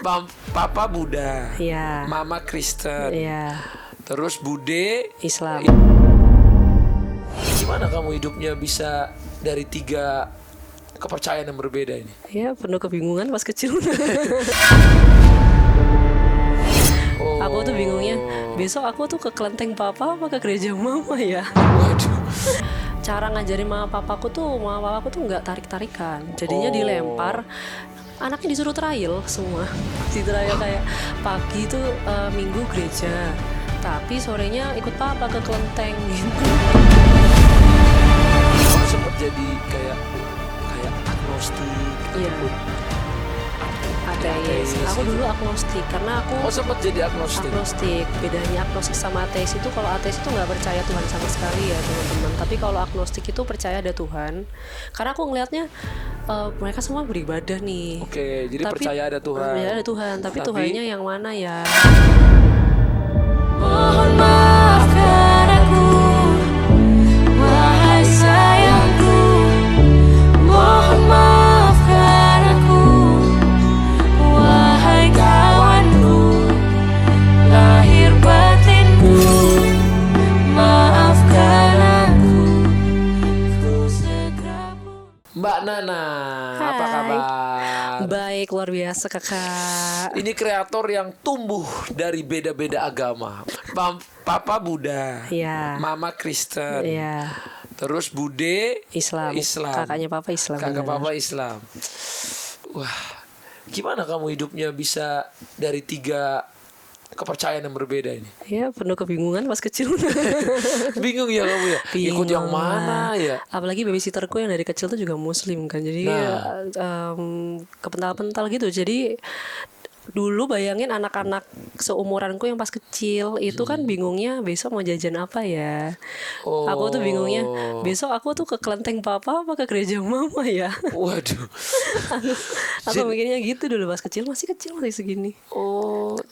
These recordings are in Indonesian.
Papa Buddha, Iya. Mama Kristen, Iya. terus Bude Islam. Gimana kamu hidupnya bisa dari 3 kepercayaan yang berbeda ini? Ya penuh kebingungan pas kecil. Aku tuh bingungnya, besok aku tuh ke kelenteng papa apa ke gereja mama ya. Waduh. Cara ngajarin mama papaku tuh nggak tarik-tarikan. Jadinya dilempar. Anaknya disuruh trial semua. Di trial kayak pagi tuh minggu gereja, tapi sorenya ikut papa ke kelenteng gitu. Kamu sempat jadi kayak agnostik. Iya. Ateis. Aku dulu agnostik karena aku sempat jadi agnostik. Bedanya agnostik sama ateis itu, kalau ateis itu nggak percaya Tuhan sama sekali ya teman-teman. Tapi kalau agnostik itu percaya ada Tuhan. Karena aku ngelihatnya mereka semua beribadah nih. Oke, jadi percaya ada Tuhan. Percaya ada Tuhan, tapi Tuhannya yang mana ya? Mohon maafkan aku, wahai sayangku. Mohon maafkan aku, wahai kawanku, lahir batinku. Maafkan aku, ku segera Mbak Nana, apa Hai. kabar? Baik, luar biasa kakak. Ini kreator yang tumbuh dari beda-beda agama. Papa Buddha, Iya. Mama Kristen, Iya. terus Bude Islam. Kakaknya papa Islam. Kakak benar. papa Islam. Wah, gimana kamu hidupnya bisa dari 3 kepercayaan yang berbeda ini? Ya penuh kebingungan pas kecil. Bingung ya kamu ya? Ikut yang mana ya? Apalagi babysitterku yang dari kecil tuh juga muslim kan. Jadi kepental-pental gitu. Jadi dulu bayangin anak-anak seumuranku yang pas kecil itu kan bingungnya besok mau jajan apa ya. Aku tuh bingungnya besok aku tuh ke kelenteng papa apa ke gereja mama ya. Waduh. Aku mikirnya gitu dulu pas kecil, masih segini.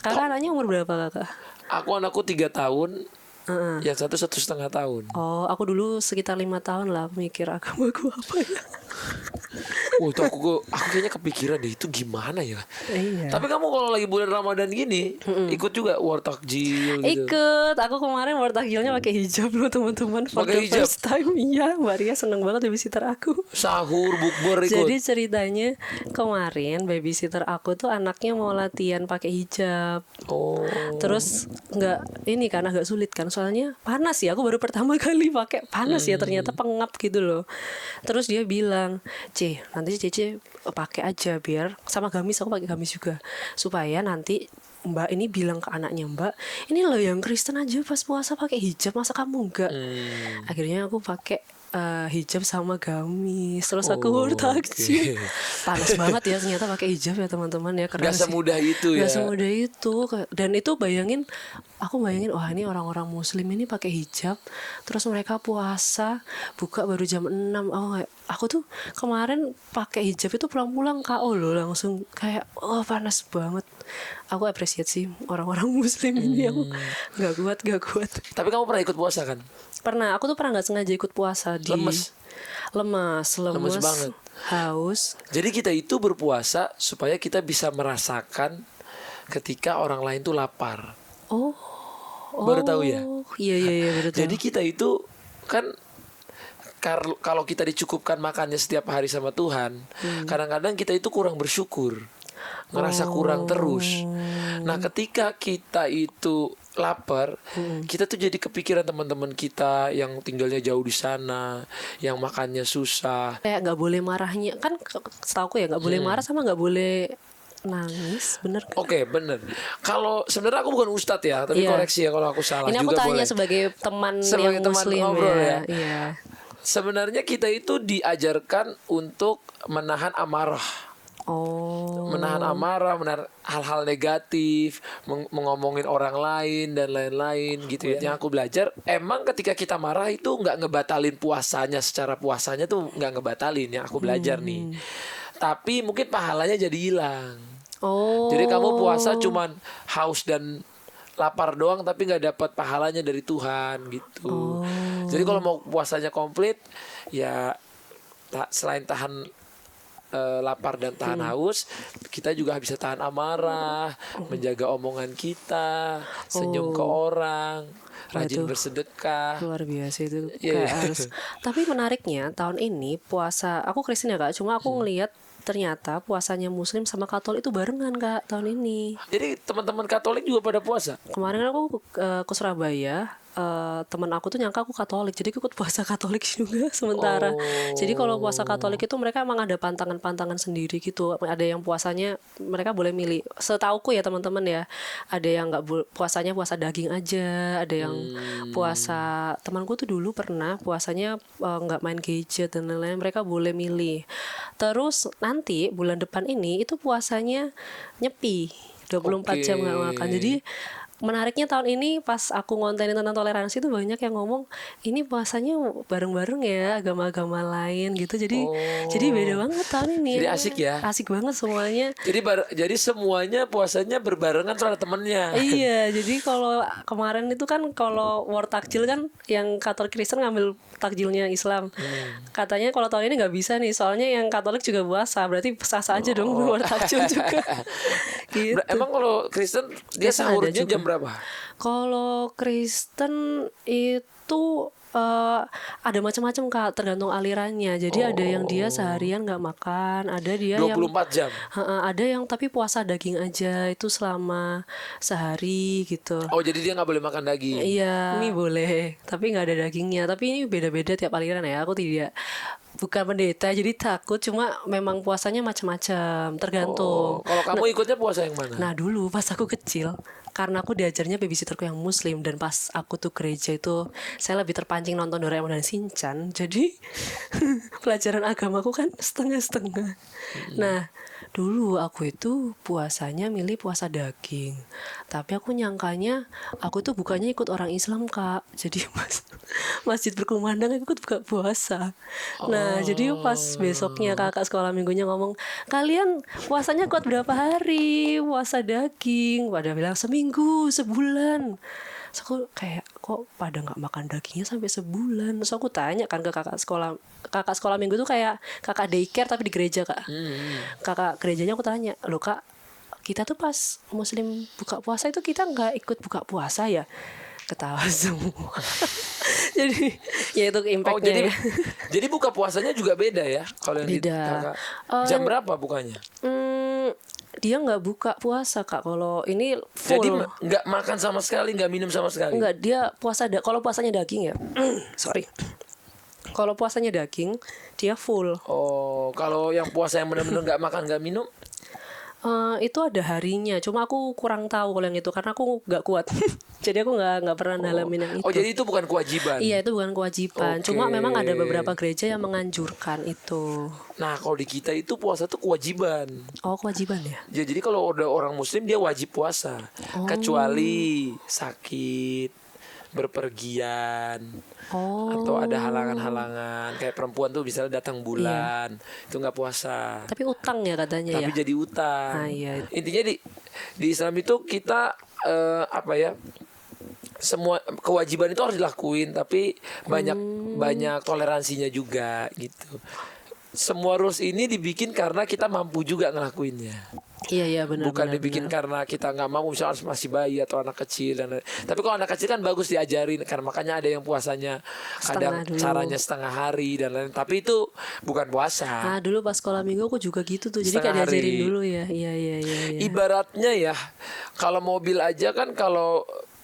Kakak anaknya umur berapa kakak? Anakku 3 tahun, yang satu 1,5 tahun. Oh, aku dulu sekitar 5 tahun lah mikir agamaku apa ya. Itu aku kayaknya kepikiran deh itu gimana ya. Iya. Tapi kamu kalau lagi bulan Ramadan gini ikut juga war takjil gitu? Ikut. Aku kemarin war takjilnya pakai hijab loh teman-teman. For Pakai the hijab? first time. Iya, Mbak Ria seneng banget babysitter aku. Sahur, bukber ikut? Jadi ceritanya kemarin babysitter aku tuh anaknya mau latihan pakai hijab. Terus agak sulit kan, soalnya panas ya. Aku baru pertama kali pakai, panas ya ternyata, pengap gitu loh. Terus dia bilang, nanti Cece pakai aja biar sama gamis, aku pakai gamis juga, supaya nanti Mbak ini bilang ke anaknya, Mbak ini loh yang Kristen aja pas puasa pakai hijab, masa kamu enggak? Akhirnya aku pakai hijab sama gamis. Terus aku war takjil. Panas banget ya ternyata pakai hijab ya teman-teman ya. Keren Gak sih. semudah itu ya. Gak semudah itu. Dan itu aku bayangin wah ini orang-orang muslim ini pakai hijab, terus mereka puasa buka baru jam 6. Aku tuh kemarin pakai hijab itu pulang-pulang KO loh, langsung kayak panas banget. Aku apresiasi orang-orang muslim ini. Aku gak kuat. Tapi kamu pernah ikut puasa kan? Pernah, aku tuh pernah nggak sengaja ikut puasa di lemas banget, haus. Jadi kita itu berpuasa supaya kita bisa merasakan ketika orang lain tuh lapar. Baru tahu ya? Iya baru tahu. Jadi kita itu kan kalau kita dicukupkan makannya setiap hari sama Tuhan, kadang-kadang kita itu kurang bersyukur, ngerasa kurang terus. Nah, ketika kita itu lapar, kita tuh jadi kepikiran teman-teman kita yang tinggalnya jauh di sana, yang makannya susah. Kayak nggak boleh marahnya kan, setahu aku ya nggak boleh marah sama nggak boleh nangis, bener kan? Oke, bener. Kalau sebenarnya aku bukan ustadz ya, tapi koreksi ya kalau aku salah. Ini juga aku tanya boleh. sebagai teman Sebagai yang teman muslim ngobrol ya. Iya. Sebenarnya kita itu diajarkan untuk menahan amarah. Menahan amarah, menahan hal-hal negatif, mengomongin orang lain dan lain-lain gitu ya. Yang aku belajar, emang ketika kita marah itu nggak ngebatalin puasanya, secara puasanya tuh nggak ngebatalin, yang aku belajar nih. Tapi mungkin pahalanya jadi hilang. Jadi kamu puasa cuman haus dan lapar doang, tapi nggak dapat pahalanya dari Tuhan gitu. Jadi kalau mau puasanya komplit, ya selain tahan lapar dan tahan haus, kita juga bisa tahan amarah, menjaga omongan kita, senyum ke orang, rajin Waduh. bersedekah. Luar biasa itu Iya. kayak harus. Tapi menariknya tahun ini puasa, aku Kristen ya Kak, cuma aku ngelihat ternyata puasanya Muslim sama Katolik itu barengan Kak tahun ini. Jadi teman-teman Katolik juga pada puasa. Kemarin aku ke Surabaya, temen aku tuh nyangka aku Katolik, jadi aku ikut puasa Katolik juga sementara. Jadi kalau puasa Katolik itu mereka emang ada pantangan-pantangan sendiri gitu. Ada yang puasanya mereka boleh milih. Setauku ya teman-teman ya, ada yang nggak puasanya puasa daging aja, ada yang puasa. Temanku tuh dulu pernah puasanya nggak main gadget dan lain-lain. Mereka boleh milih. Terus nanti bulan depan ini itu puasanya nyepi 24 jam nggak makan. Jadi menariknya tahun ini pas aku ngontenin tentang toleransi itu banyak yang ngomong ini puasanya bareng-bareng ya agama-agama lain gitu. Jadi beda banget tahun ini. Jadi asik ya. Asik banget semuanya. Jadi semuanya puasanya berbarengan tuh ada temennya. Iya, jadi kalau kemarin itu kan kalau war takjil kan yang Katolik Kristen ngambil takjilnya Islam. Katanya kalau tahun ini nggak bisa nih, soalnya yang Katolik juga puasa, berarti sah-sah aja dong war takjil juga. Gitu. Emang kalau Kristen dia Kristen ada sahurnya juga. jam berapa? Kalau Kristen itu ada macam-macam Kak, tergantung alirannya. Jadi ada yang dia seharian nggak makan, ada dia yang 24 jam. Ada yang tapi puasa daging aja itu selama sehari gitu. Oh, jadi dia nggak boleh makan daging. Iya, ini boleh, tapi nggak ada dagingnya. Tapi ini beda-beda tiap aliran ya. Aku bukan pendeta, jadi takut. Cuma memang puasanya macam-macam, tergantung. Kalau kamu ikutnya puasa yang mana? Nah dulu pas aku kecil, karena aku diajarnya babysitterku yang Muslim, dan pas aku tuh gereja itu saya lebih terpancing nonton Doraemon dan Shinchan. Jadi pelajaran agamaku kan setengah-setengah. Nah dulu aku itu puasanya milih puasa daging, tapi aku nyangkanya aku tuh bukannya ikut orang Islam Kak. Jadi masjid berkumandang aku ikut buka puasa. Nah jadi pas besoknya kakak sekolah minggunya ngomong, kalian puasanya kuat berapa hari puasa daging? Pada bilang seminggu, sebulan. Terus aku kayak kok pada nggak makan dagingnya sampai sebulan. Terus aku tanya kan ke kakak sekolah minggu tuh kayak kakak daycare tapi di gereja Kak. Kakak gerejanya aku tanya, loh Kak, kita tuh pas Muslim buka puasa itu kita nggak ikut buka puasa ya? Ketawa semua. Jadi ya itu impactnya. Jadi buka puasanya juga beda ya kalau yang Beda. kakak. Jam berapa bukanya? Dia nggak buka puasa Kak. Kalau ini full. Jadi nggak makan sama sekali, nggak minum sama sekali. Enggak, dia puasa kalau puasanya daging ya. Sorry. Kalau puasanya daging, dia full. Oh, kalau yang puasa yang benar-benar nggak makan nggak minum? Itu ada harinya. Cuma aku kurang tahu kalau yang itu karena aku nggak kuat. Jadi aku nggak pernah dalamin yang itu. Oh, jadi itu bukan kewajiban. Iya, itu bukan kewajiban. Oke. Cuma memang ada beberapa gereja yang menganjurkan itu. Nah, kalau di kita itu puasa tuh kewajiban. Oh, kewajiban ya? Ya, jadi kalau udah orang Muslim dia wajib puasa, kecuali sakit, berpergian, atau ada halangan-halangan. Kayak perempuan tuh misalnya datang bulan, itu nggak puasa. Tapi utang ya katanya Tapi ya. jadi utang. Ah, iya. Intinya di Islam itu kita apa ya? Semua kewajiban itu harus dilakuin, tapi banyak toleransinya juga gitu. Semua rules ini dibikin karena kita mampu juga ngelakuinnya. Iya benar. Bukan dibikin karena kita nggak mau, misalnya masih bayi atau anak kecil tapi kalau anak kecil kan bagus diajarin, karena makanya ada yang puasanya kadang caranya setengah hari dan lain, tapi itu bukan puasa. Nah dulu pas sekolah minggu aku juga gitu tuh, jadi Setengah kayak diajarin hari. dulu ya. Iya. Ibaratnya ya, kalau mobil aja kan kalau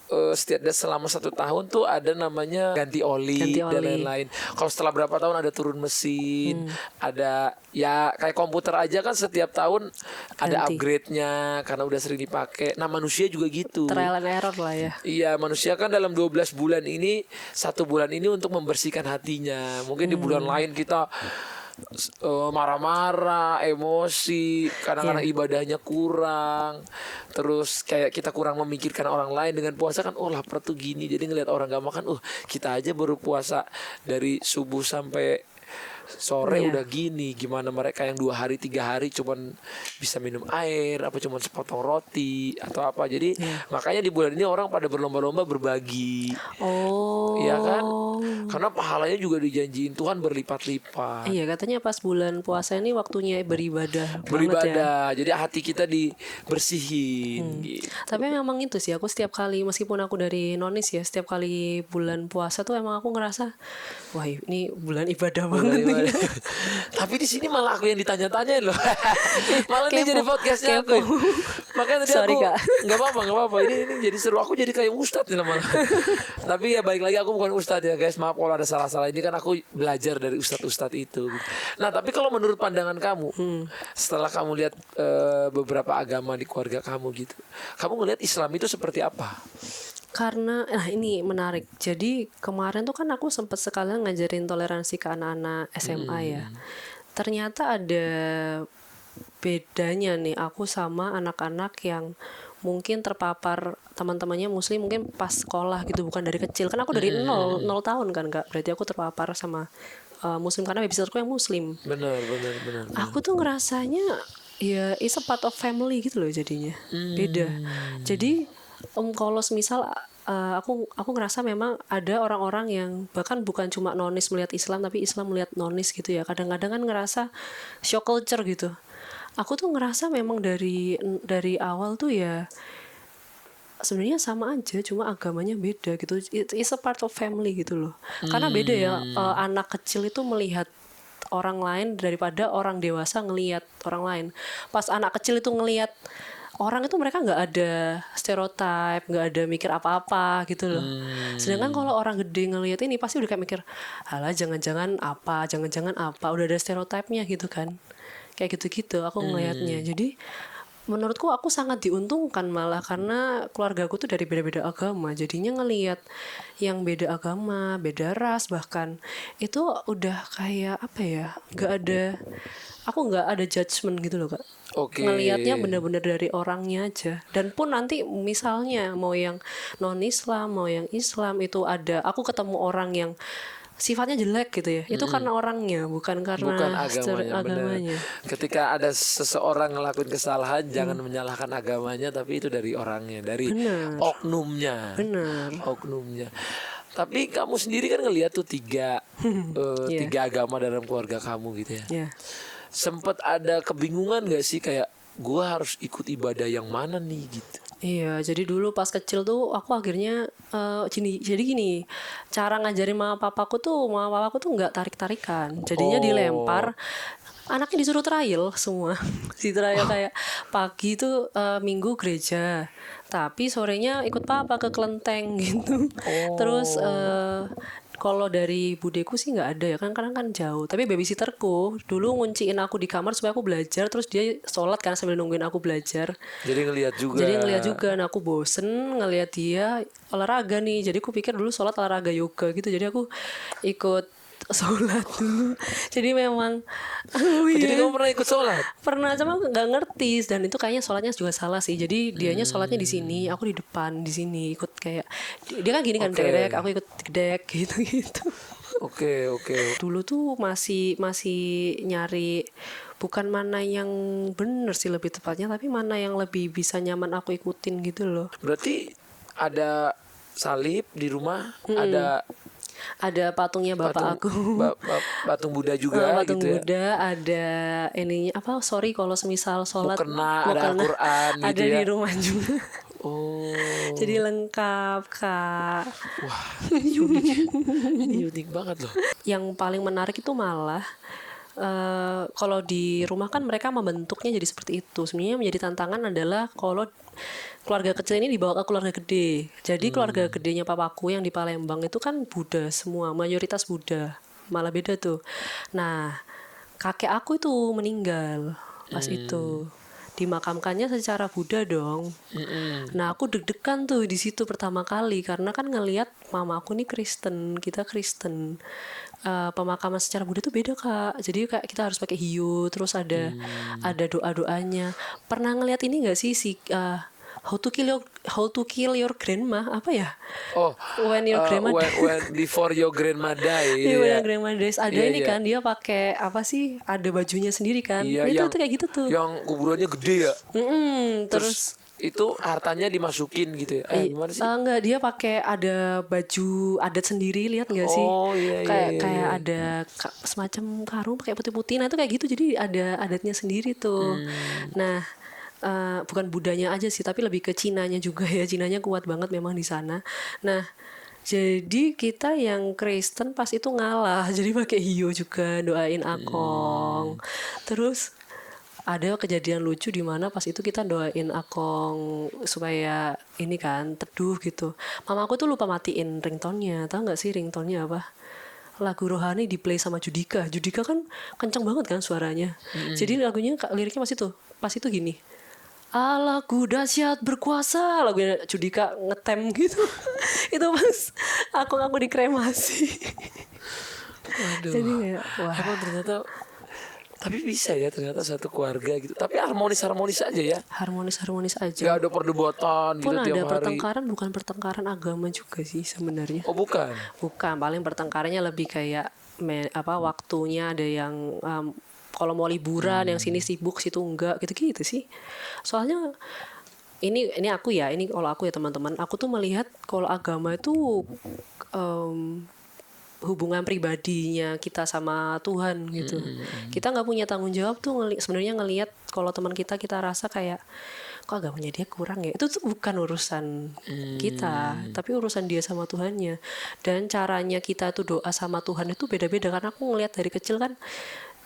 setiap selama 1 tahun tuh ada namanya ganti oli dan lain-lain. Kalau setelah berapa tahun ada turun mesin, ada ya kayak komputer aja kan setiap tahun ada upgrade-nya karena udah sering dipakai. Nah manusia juga gitu. Trial and error lah ya. Iya, manusia kan dalam 12 bulan ini, 1 bulan ini untuk membersihkan hatinya. Mungkin di bulan lain kita marah-marah, emosi, kadang-kadang ibadahnya kurang, terus kayak kita kurang memikirkan orang lain. Dengan puasa kan, oh lapar tuh gini, jadi ngeliat orang gak makan, kita aja baru puasa dari subuh sampai sore udah gini, gimana mereka yang 2 hari 3 hari cuman bisa minum air, apa cuman sepotong roti atau apa. Jadi makanya di bulan ini orang pada berlomba-lomba berbagi. Oh. Iya kan? Karena pahalanya juga dijanjiin Tuhan berlipat-lipat. Iya, katanya pas bulan puasa ini waktunya beribadah banget ya. Beribadah, jadi hati kita dibersihin gitu. Tapi memang itu sih, aku setiap kali meskipun aku dari nonis ya, setiap kali bulan puasa tuh emang aku ngerasa wah ini bulan ibadah banget nih. Tapi di sini malah aku yang ditanya-tanyain loh. Malah ini Kepo, jadi podcastnya aku. kepo. Makanya tadi Sorry, aku Kak. nggak apa-apa. Ini jadi seru. Aku jadi kayak ustadz nih malah. Tapi ya balik lagi aku bukan ustadz ya guys. Maaf kalau ada salah-salah. Ini kan aku belajar dari ustadz-ustadz itu. Nah tapi kalau menurut pandangan kamu, setelah kamu lihat beberapa agama di keluarga kamu gitu, kamu ngelihat Islam itu seperti apa? Karena ini menarik. Jadi kemarin tuh kan aku sempat sekalian ngajarin toleransi ke anak-anak SMA ya. Ternyata ada bedanya nih aku sama anak-anak yang mungkin terpapar teman-temannya muslim mungkin pas sekolah gitu, bukan dari kecil. Kan aku dari 0 tahun kan Kak. Berarti aku terpapar sama muslim karena babysitterku yang muslim. Benar. Aku tuh ngerasanya ya it's a part of family gitu loh jadinya. Beda. Jadi kalau semisal aku ngerasa memang ada orang-orang yang bahkan bukan cuma nonis melihat Islam tapi Islam melihat nonis gitu ya. Kadang-kadang kan ngerasa shock culture gitu. Aku tuh ngerasa memang dari awal tuh ya sebenarnya sama aja, cuma agamanya beda gitu. It's a part of family gitu loh. Karena beda ya, anak kecil itu melihat orang lain daripada orang dewasa ngelihat orang lain. Pas anak kecil itu ngelihat orang itu mereka nggak ada stereotype, nggak ada mikir apa-apa gitu loh. Sedangkan kalau orang gede ngelihat ini pasti udah kayak mikir, alah jangan-jangan apa, udah ada stereotipnya gitu kan. Kayak gitu-gitu aku ngelihatnya. Jadi menurutku aku sangat diuntungkan malah karena keluargaku tuh dari beda-beda agama. Jadinya ngelihat yang beda agama, beda ras bahkan itu udah kayak apa ya? Aku nggak ada judgement gitu loh Kak. Oke. Ngelihatnya benar-benar dari orangnya aja. Dan pun nanti misalnya mau yang non Islam, mau yang Islam itu ada. Aku ketemu orang yang sifatnya jelek gitu ya, itu karena orangnya, bukan karena agamanya. Ketika ada seseorang ngelakuin kesalahan, jangan menyalahkan agamanya, tapi itu dari orangnya, dari oknumnya. Oknumnya. Tapi kamu sendiri kan ngelihat tuh tiga agama dalam keluarga kamu gitu ya. Sempet ada kebingungan gak sih kayak gue harus ikut ibadah yang mana nih gitu? Iya, jadi dulu pas kecil tuh aku akhirnya gini, cara ngajarin mama papaku tuh nggak tarik-tarikan, jadinya dilempar. Anaknya disuruh trial semua, di trial kayak pagi tuh minggu gereja, tapi sorenya ikut papa ke kelenteng gitu. Terus kalau dari budeku sih nggak ada ya kan, karena kan jauh. Tapi babysitterku dulu ngunciin aku di kamar supaya aku belajar, terus dia sholat kan sambil nungguin aku belajar. Jadi ngelihat juga. Nah aku bosen ngelihat dia olahraga nih, jadi aku pikir dulu sholat olahraga yoga gitu. Jadi aku ikut sholat dulu. Jadi memang Jadi kamu pernah ikut sholat? Pernah, cuma aku nggak ngerti, dan itu kayaknya sholatnya juga salah sih. Jadi dianya sholatnya di sini, aku di depan di sini ikut kayak dia kan gini kan gedek, aku ikut gedek gitu. Oke. Dulu tuh masih nyari bukan mana yang bener sih lebih tepatnya, tapi mana yang lebih bisa nyaman aku ikutin gitu loh. Berarti ada salib di rumah, ada patungnya bapak aku. Patung Buddha juga patung gitu Buddha, ada ininya apa? Sorry kalau semisal sholat ada Al-Quran ada gitu ya. di rumah juga. Jadi lengkap Kak. Wah, ini unik banget loh. Yang paling menarik itu malah kalau di rumah kan mereka membentuknya jadi seperti itu. Sebenarnya menjadi tantangan adalah kalau keluarga kecil ini dibawa ke keluarga gede. Jadi keluarga gedenya papaku yang di Palembang itu kan Buddha semua, mayoritas Buddha. Malah beda tuh. Nah, kakek aku itu meninggal pas itu. Dimakamkannya secara Buddha dong. Nah, aku deg-degan tuh di situ pertama kali karena kan ngelihat mama aku nih Kristen, kita Kristen. Pemakaman secara Buddha tuh beda Kak. Jadi kayak kita harus pakai hiu, terus ada doa-doanya. Pernah ngelihat ini nggak sih How to kill your grandma apa ya? When your grandma when before your grandma die. When your grandma dies ada ini kan dia pakai apa sih? Ada bajunya sendiri kan? Iya, itu kayak gitu tuh. Yang kuburannya gede ya. Terus itu hartanya dimasukin gitu ya. Gimana sih? Enggak, dia pakai ada baju adat sendiri, lihat nggak sih? Oh, iya, kayak iya, kayak iya. ada semacam karung pakai putih-putih. Nah, itu kayak gitu. Jadi ada adatnya sendiri tuh. Nah, bukan Budanya aja sih, tapi lebih ke Cinanya juga ya. Cinanya kuat banget memang di sana. Nah, jadi kita yang Kristen pas itu ngalah. Jadi pakai hiyo juga doain Akong. Terus ada kejadian lucu di mana pas itu kita doain Akong supaya ini kan teduh gitu. Mama aku tuh lupa matiin ringtone-nya. Tahu nggak sih ringtone-nya apa? Lagu rohani di play sama Judika. Judika kan kencang banget kan suaranya. Jadi lagunya liriknya pas itu gini. Allahku dahsyat berkuasa, lagunya Judika ngetem gitu. Itu pas aku dikremasi. Waduh. Jadi kayak wah. Emang ternyata tapi bisa ya ternyata satu keluarga gitu. Tapi harmonis aja ya. Harmonis aja. Gak ada perdebatan gitu Pun tiap ada hari. pertengkaran, bukan pertengkaran agama juga sih sebenarnya. Oh bukan. Bukan, paling pertengkarannya lebih kayak waktunya ada yang kalau mau liburan yang sini sibuk situ enggak gitu-gitu sih. Soalnya ini aku ya, ini kalau aku ya teman-teman, aku tuh melihat kalau agama itu hubungan pribadinya kita sama Tuhan gitu. Kita nggak punya tanggung jawab tuh sebenarnya ngelihat kalau teman kita rasa kayak kok agamanya dia kurang ya. Itu tuh bukan urusan kita, tapi urusan dia sama Tuhannya. Dan caranya kita tuh doa sama Tuhan itu beda-beda, karena aku ngelihat dari kecil kan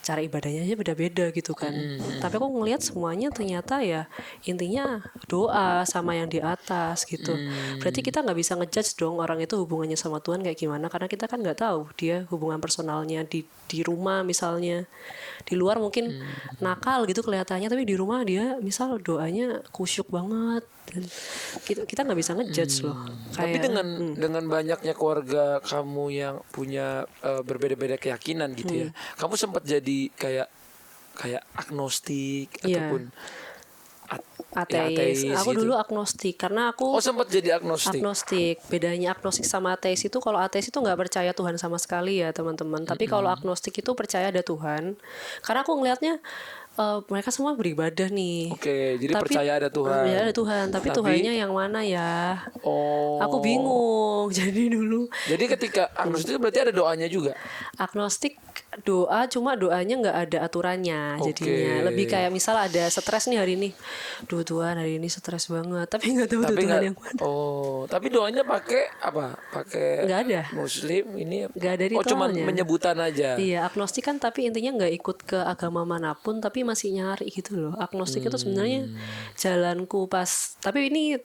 cara ibadahnya aja beda-beda gitu kan. Tapi aku ngelihat semuanya ternyata ya intinya doa sama yang di atas gitu. Berarti kita nggak bisa ngejudge dong orang itu hubungannya sama Tuhan kayak gimana, karena kita kan nggak tahu dia hubungan personalnya di rumah misalnya. Di luar mungkin nakal gitu kelihatannya, tapi di rumah dia misal doanya kusyuk banget. Dan kita nggak bisa ngejudge loh. Tapi Kayak, dengan banyaknya keluarga kamu yang punya berbeda-beda keyakinan gitu ya. Kamu sempat jadi kayak agnostik Iya. ataupun ateis. ateis Aku gitu. dulu agnostik karena aku sempat jadi agnostik. agnostik. Bedanya agnostik sama ateis itu, kalau ateis itu nggak percaya Tuhan sama sekali ya teman-teman. Tapi kalau agnostik itu percaya ada Tuhan. Karena aku ngelihatnya mereka semua beribadah nih. Oke, jadi percaya ada Tuhan. Percaya ada Tuhan, tapi Tuhannya yang mana ya? Oh. Aku bingung. Jadi dulu Jadi ketika agnostik berarti ada doanya juga. agnostik doa, cuma doanya nggak ada aturannya jadinya. Oke. Lebih kayak misal ada stres nih hari ini. Duh Tuhan, hari ini stres banget, tapi nggak tahu tuh Tuhan yang mana. Oh, tapi doanya pakai apa? Pakai Nggak ada. Muslim ini. Nggak ada Oh, cuma ritualnya. menyebutan aja. Iya, agnostik kan tapi intinya nggak ikut ke agama manapun, tapi masih nyari gitu loh. Agnostik itu sebenarnya jalanku pas. Tapi ini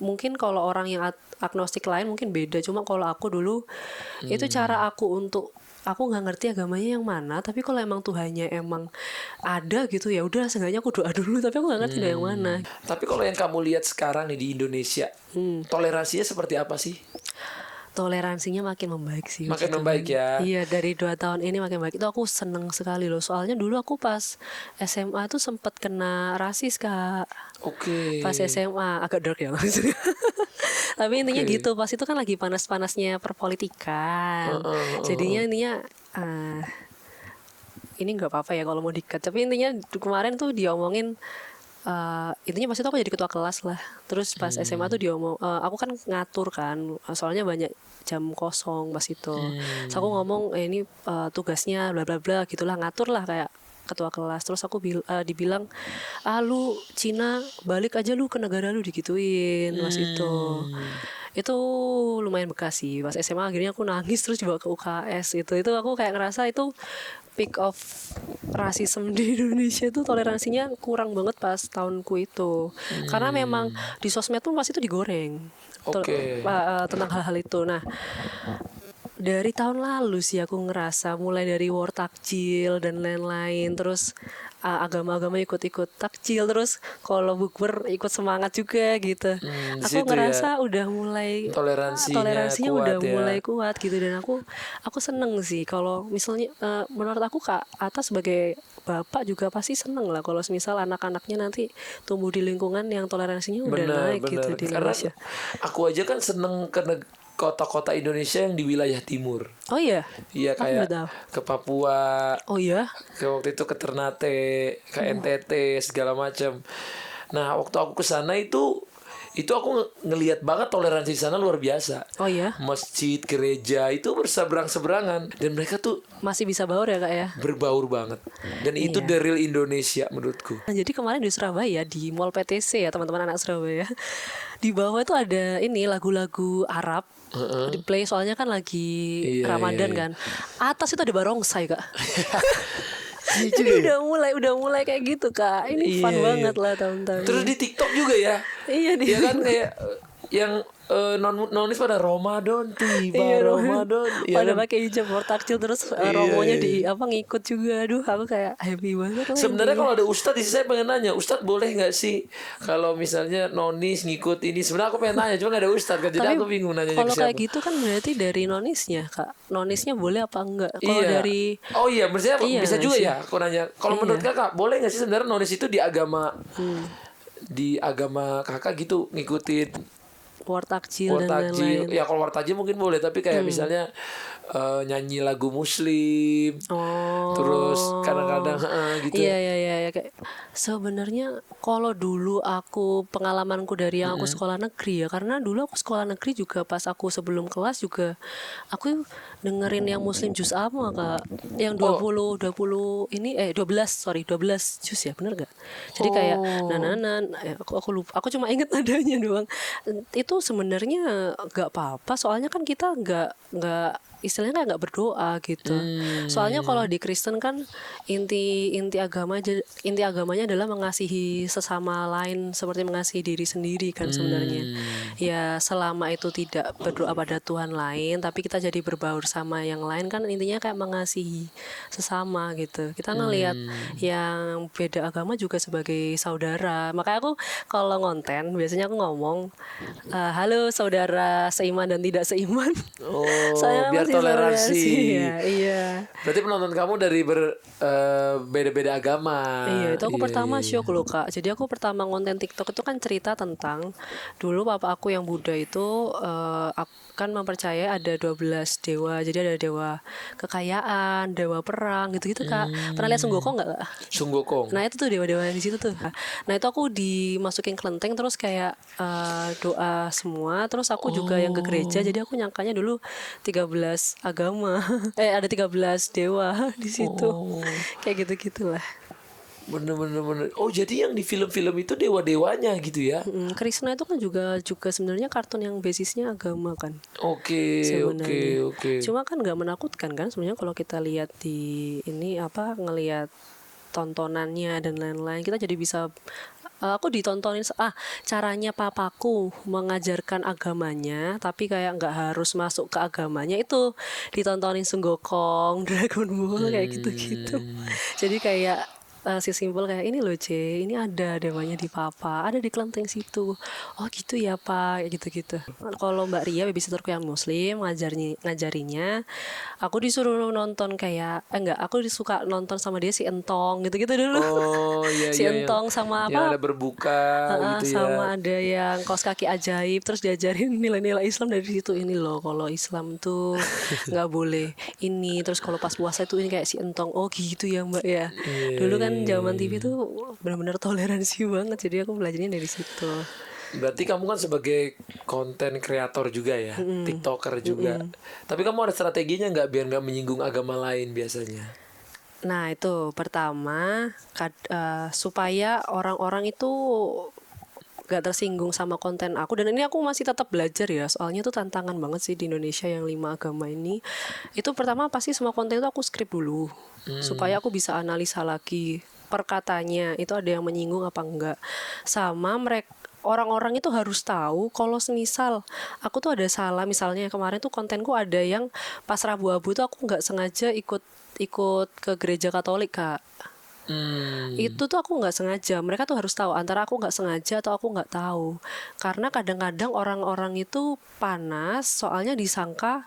mungkin kalau orang yang agnostik lain mungkin beda. Cuma kalau aku dulu itu cara aku untuk aku nggak ngerti agamanya yang mana, tapi kalau emang Tuhannya emang ada gitu ya udah, seenggaknya aku doa dulu, tapi aku nggak ngerti doa yang mana. Tapi kalau yang kamu lihat sekarang nih di Indonesia, toleransinya seperti apa sih? Toleransinya makin membaik sih. Makin puji Tuhan. membaik ya. Iya, dari 2 tahun ini makin baik. Itu aku seneng sekali loh. Soalnya dulu aku pas SMA tuh sempat kena rasis, Kak. Oke. Pas SMA agak dark ya maksudnya. Tapi intinya Oke. gitu, pas itu kan lagi panas-panasnya perpolitikan. Jadinya intinya ini nggak apa-apa ya kalau mau dikat. Tapi intinya kemarin tuh diomongin intinya pas itu aku jadi ketua kelas lah. Terus pas SMA tuh aku kan ngatur kan, soalnya banyak jam kosong pas itu. Terus aku ngomong ini tugasnya bla bla bla gitulah, ngatur lah kayak ketua kelas. Terus aku dibilang lu Cina balik aja lu ke negara lu, digituin pas itu lumayan bekas sih. Pas SMA akhirnya aku nangis terus dibawa ke UKS. Itu aku kayak ngerasa itu peak of rasisme di Indonesia tuh, toleransinya kurang banget pas tahunku itu. Karena memang di sosmed tuh pas itu digoreng. Oke. Tentang hal-hal itu. Nah, dari tahun lalu sih aku ngerasa mulai dari war takjil dan lain-lain, terus agama-agama ikut-ikut takjil, terus kalau bukber ikut semangat juga gitu. Aku situ ngerasa udah mulai Toleransinya kuat udah ya. mulai kuat gitu, dan aku seneng sih kalau misalnya menurut aku Kak Atta sebagai bapak juga pasti seneng lah kalau misal anak-anaknya nanti tumbuh di lingkungan yang toleransinya udah naik gitu di Karena Indonesia. aku aja kan seneng ke kota-kota Indonesia yang di wilayah timur. Oh iya? Iya, Aku kayak nggak tahu. ke Papua, Oh iya? ke waktu itu ke Ternate, ke NTT segala macam. Nah, waktu aku ke sana itu aku ngelihat banget toleransi di sana luar biasa. Oh ya, Masjid, gereja itu berseberang-seberangan dan mereka tuh masih bisa baur ya kak ya. berbaur banget. Dan itu Iya. the real Indonesia menurutku. Nah, jadi kemarin di Surabaya di Mall PTC ya teman-teman anak Surabaya. Di bawah itu ada ini lagu-lagu Arab. Di play soalnya kan lagi Iya, Ramadan iya, iya. kan. Atas itu ada barongsai kak. Iya Jadi juga ya. udah mulai kayak gitu kak. Ini Iya, fun iya. banget lah tahun-tahun. Terus di TikTok juga ya. Iya di. Ya kan kayak yang nonis pada Ramadan tiba Iya, Ramadan. Ya pada kan? pakai hijab takjil terus Iya, romonya iya. di apa ngikut juga. Aduh, aku kayak happy banget lah. Sebenarnya intinya. kalau ada Ustadz, saya pengen nanya, Ustadz boleh nggak sih kalau misalnya nonis ngikut ini? Sebenarnya aku pengen nanya, cuma nggak ada Ustadz kan, jadi Tapi aku bingung nanya ke kalau siapa. kayak gitu kan berarti dari nonisnya kak. Nonisnya boleh apa enggak? Kalau Iya. dari Oh iya, maksudnya Iya bisa nggak juga sih? ya. Aku nanya, kalau menurut kakak boleh nggak sih sebenarnya nonis itu di agama kakak gitu ngikutin war takjil dan wartajil? lain-lain. Ya kalau wartajil mungkin boleh, tapi kayak misalnya nyanyi lagu Muslim, Oh. terus kadang-kadang gitu. Iya kayak sebenarnya kalau dulu aku pengalamanku dari yang aku sekolah negeri ya, karena dulu aku sekolah negeri juga pas aku sebelum kelas juga aku dengerin yang Muslim juz amma kak, yang 20 ini 12 juz ya, bener gak? Jadi kayak nananan aku lupa, aku cuma inget nadanya doang. Itu sebenarnya nggak apa-apa, soalnya kan kita nggak istilahnya kayak nggak berdoa gitu. Soalnya kalau di Kristen kan inti agamanya adalah mengasihi sesama lain seperti mengasihi diri sendiri kan sebenarnya. Ya selama itu tidak berdoa pada Tuhan lain, tapi kita jadi berbaur sama yang lain kan intinya kayak mengasihi sesama gitu. Kita ngelihat yang beda agama juga sebagai saudara. Makanya aku kalau ngonten biasanya aku ngomong halo saudara seiman dan tidak seiman. Oh, Saya biar masih toleransi. ya, iya. Berarti penonton kamu dari beda-beda agama. Iya, itu aku Iya, pertama iya. syok loh kak. Jadi aku pertama konten TikTok itu kan cerita tentang dulu papa aku yang Buddha itu kan mempercayai ada 12 dewa. Jadi ada dewa kekayaan, dewa perang gitu-gitu kak. Pernah lihat Sunggokong nggak kak? Sunggokong. Nah itu tuh dewa-dewa di situ tuh. Nah itu aku dimasukin kelenteng terus kayak doa semua. Terus aku juga yang ke gereja. Jadi aku nyangkanya dulu 13 agama. Ada 13 dewa di situ. Kayak gitu-gitulah. Bener. Oh, jadi yang di film-film itu dewa-dewanya gitu ya? Krishna itu kan juga sebenarnya kartun yang basisnya agama kan. Oke. Sebenarnya. Oke. Cuma kan nggak menakutkan kan sebenarnya kalau kita lihat di ini ngelihat tontonannya dan lain-lain, kita jadi bisa aku ditontonin caranya papaku mengajarkan agamanya tapi kayak nggak harus masuk ke agamanya, itu ditontonin Sunggokong, Dragon Ball kayak gitu-gitu. Jadi kayak simpel kayak ini loh ini ada dewanya di papa, ada di kelenteng situ. Oh gitu ya pak, kayak gitu-gitu. Kalau Mbak Ria babysitterku yang muslim ngajarinya, aku disuruh nonton kayak aku suka nonton sama dia si Entong gitu-gitu dulu. Oh iya Si iya. Entong sama Yang apa? ada berbuka gitu ya. Sama ada yang kaos kaki ajaib, terus diajarin nilai-nilai Islam dari situ. Ini loh kalau Islam tuh nggak boleh ini, terus kalau pas puasa itu ini kayak si Entong. Oh gitu ya mbak ya. Dulu kan zaman TV tuh benar-benar toleransi banget, jadi aku belajarnya dari situ. Berarti kamu kan sebagai konten kreator juga ya, TikToker juga. Tapi kamu ada strateginya nggak biar nggak menyinggung agama lain biasanya? Nah itu pertama supaya orang-orang itu gak tersinggung sama konten aku, dan ini aku masih tetap belajar ya, soalnya itu tantangan banget sih di Indonesia yang 5 agama ini. Itu pertama pasti semua konten itu aku skrip dulu supaya aku bisa analisa lagi perkatanya itu ada yang menyinggung apa enggak, sama mereka orang-orang itu harus tahu kalau semisal aku tuh ada salah. Misalnya kemarin tuh kontenku ada yang pas Rabu Abu tuh aku nggak sengaja ikut ke gereja Katolik kak. Itu tuh aku nggak sengaja. Mereka tuh harus tahu antara aku nggak sengaja atau aku nggak tahu, karena kadang-kadang orang-orang itu panas soalnya disangka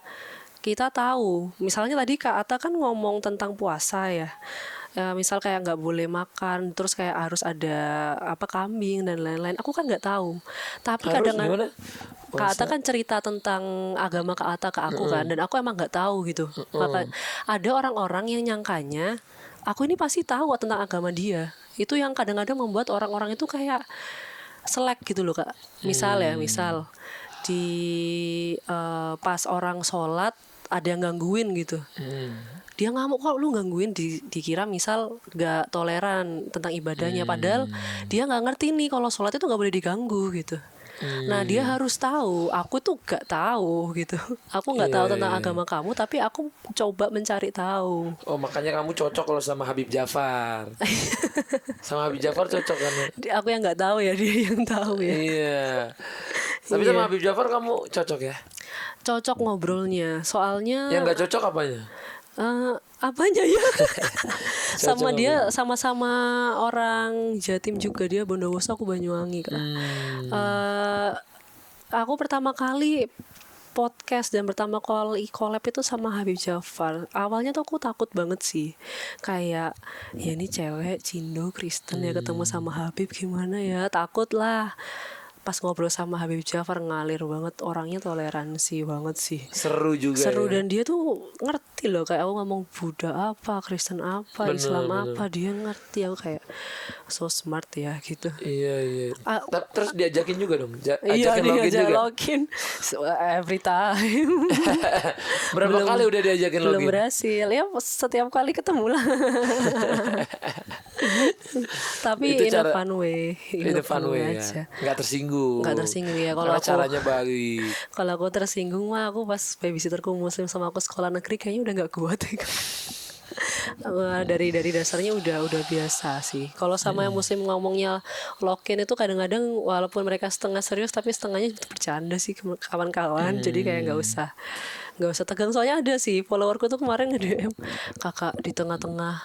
kita tahu. Misalnya tadi Kak Ata kan ngomong tentang puasa ya, misal kayak nggak boleh makan, terus kayak harus ada kambing dan lain-lain. Aku kan nggak tahu, tapi Harus kadang gimana? Kak Ata kan cerita tentang agama Kak Ata ke aku kan, dan aku emang nggak tahu gitu. Maka ada orang-orang yang nyangkanya aku ini pasti tahu tentang agama dia. Itu yang kadang-kadang membuat orang-orang itu kayak selek gitu loh Kak. Misal di pas orang sholat ada yang gangguin gitu. Dia ngamuk, kok lu gangguin, dikira misal gak toleran tentang ibadahnya, padahal dia nggak ngerti nih kalau sholat itu nggak boleh diganggu gitu. Nah dia harus tahu, aku tuh gak tahu gitu. Aku nggak tahu tentang agama kamu, tapi aku coba mencari tahu. Oh makanya kamu cocok kalau sama Habib Jafar. Sama Habib Jafar cocok kan? Aku yang nggak tahu ya, dia yang tahu ya. Iya. Tapi sama Habib Jafar kamu cocok ya? Cocok ngobrolnya, soalnya Yang nggak cocok apanya? apanya ya? Sama dia sama-sama orang Jatim juga, dia Bondowoso, aku Banyuwangi Kak. Aku pertama kali podcast dan pertama kali collab itu sama Habib Jafar. Awalnya tuh aku takut banget sih, kayak ya ini cewek Cindo Kristen ya ketemu sama Habib gimana ya, takut lah. Pas ngobrol sama Habib Jafar ngalir banget, orangnya toleransi banget sih. Seru juga. Seru ya? Dan dia tuh ngerti loh, kayak aku ngomong Buddha apa, Kristen apa, Islam apa, dia ngerti. Aku kayak so smart ya gitu. Iya. Terus diajakin juga dong. Iya, Ajakin login juga. login every time. Berapa kali udah diajakin belum login? berhasil ya, setiap kali ketemu lah. Tapi Itu in a fun way, In a fun way aja. ya. Nggak tersinggung. Nggak tersinggung ya, kalau Karena aku caranya baik. kalau aku tersinggung mah, aku pas babysitterku muslim sama aku sekolah negeri kayaknya udah nggak kuat ya. dari dasarnya udah biasa sih. Kalau sama yang muslim ngomongnya lokin itu kadang-kadang walaupun mereka setengah serius tapi setengahnya itu bercanda sih kawan-kawan. Jadi kayak nggak usah tegang. Soalnya ada sih followerku tuh kemarin nge-DM, kakak di tengah-tengah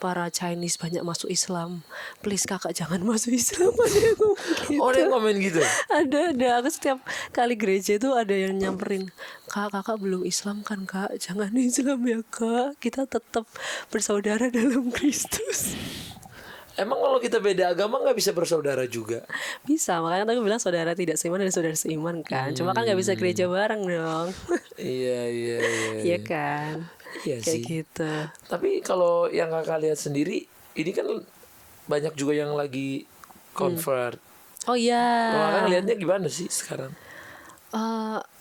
para Chinese banyak masuk Islam, please kakak jangan masuk Islam. Ada yang ngomong gitu. Oh dia komen gitu? Ada. Aku setiap kali gereja itu ada yang nyamperin, kakak belum Islam kan kak, jangan Islam ya kak, kita tetap bersaudara dalam Kristus. Emang kalau kita beda agama nggak bisa bersaudara juga? Bisa, makanya aku bilang saudara tidak seiman dan saudara seiman kan. Cuma kan nggak bisa gereja bareng dong. Iya. Iya kan. Iya Kayak sih. gitu. Tapi kalau yang kakak lihat sendiri, ini kan banyak juga yang lagi convert. Oh iya. Kalau kakak lihatnya gimana sih sekarang?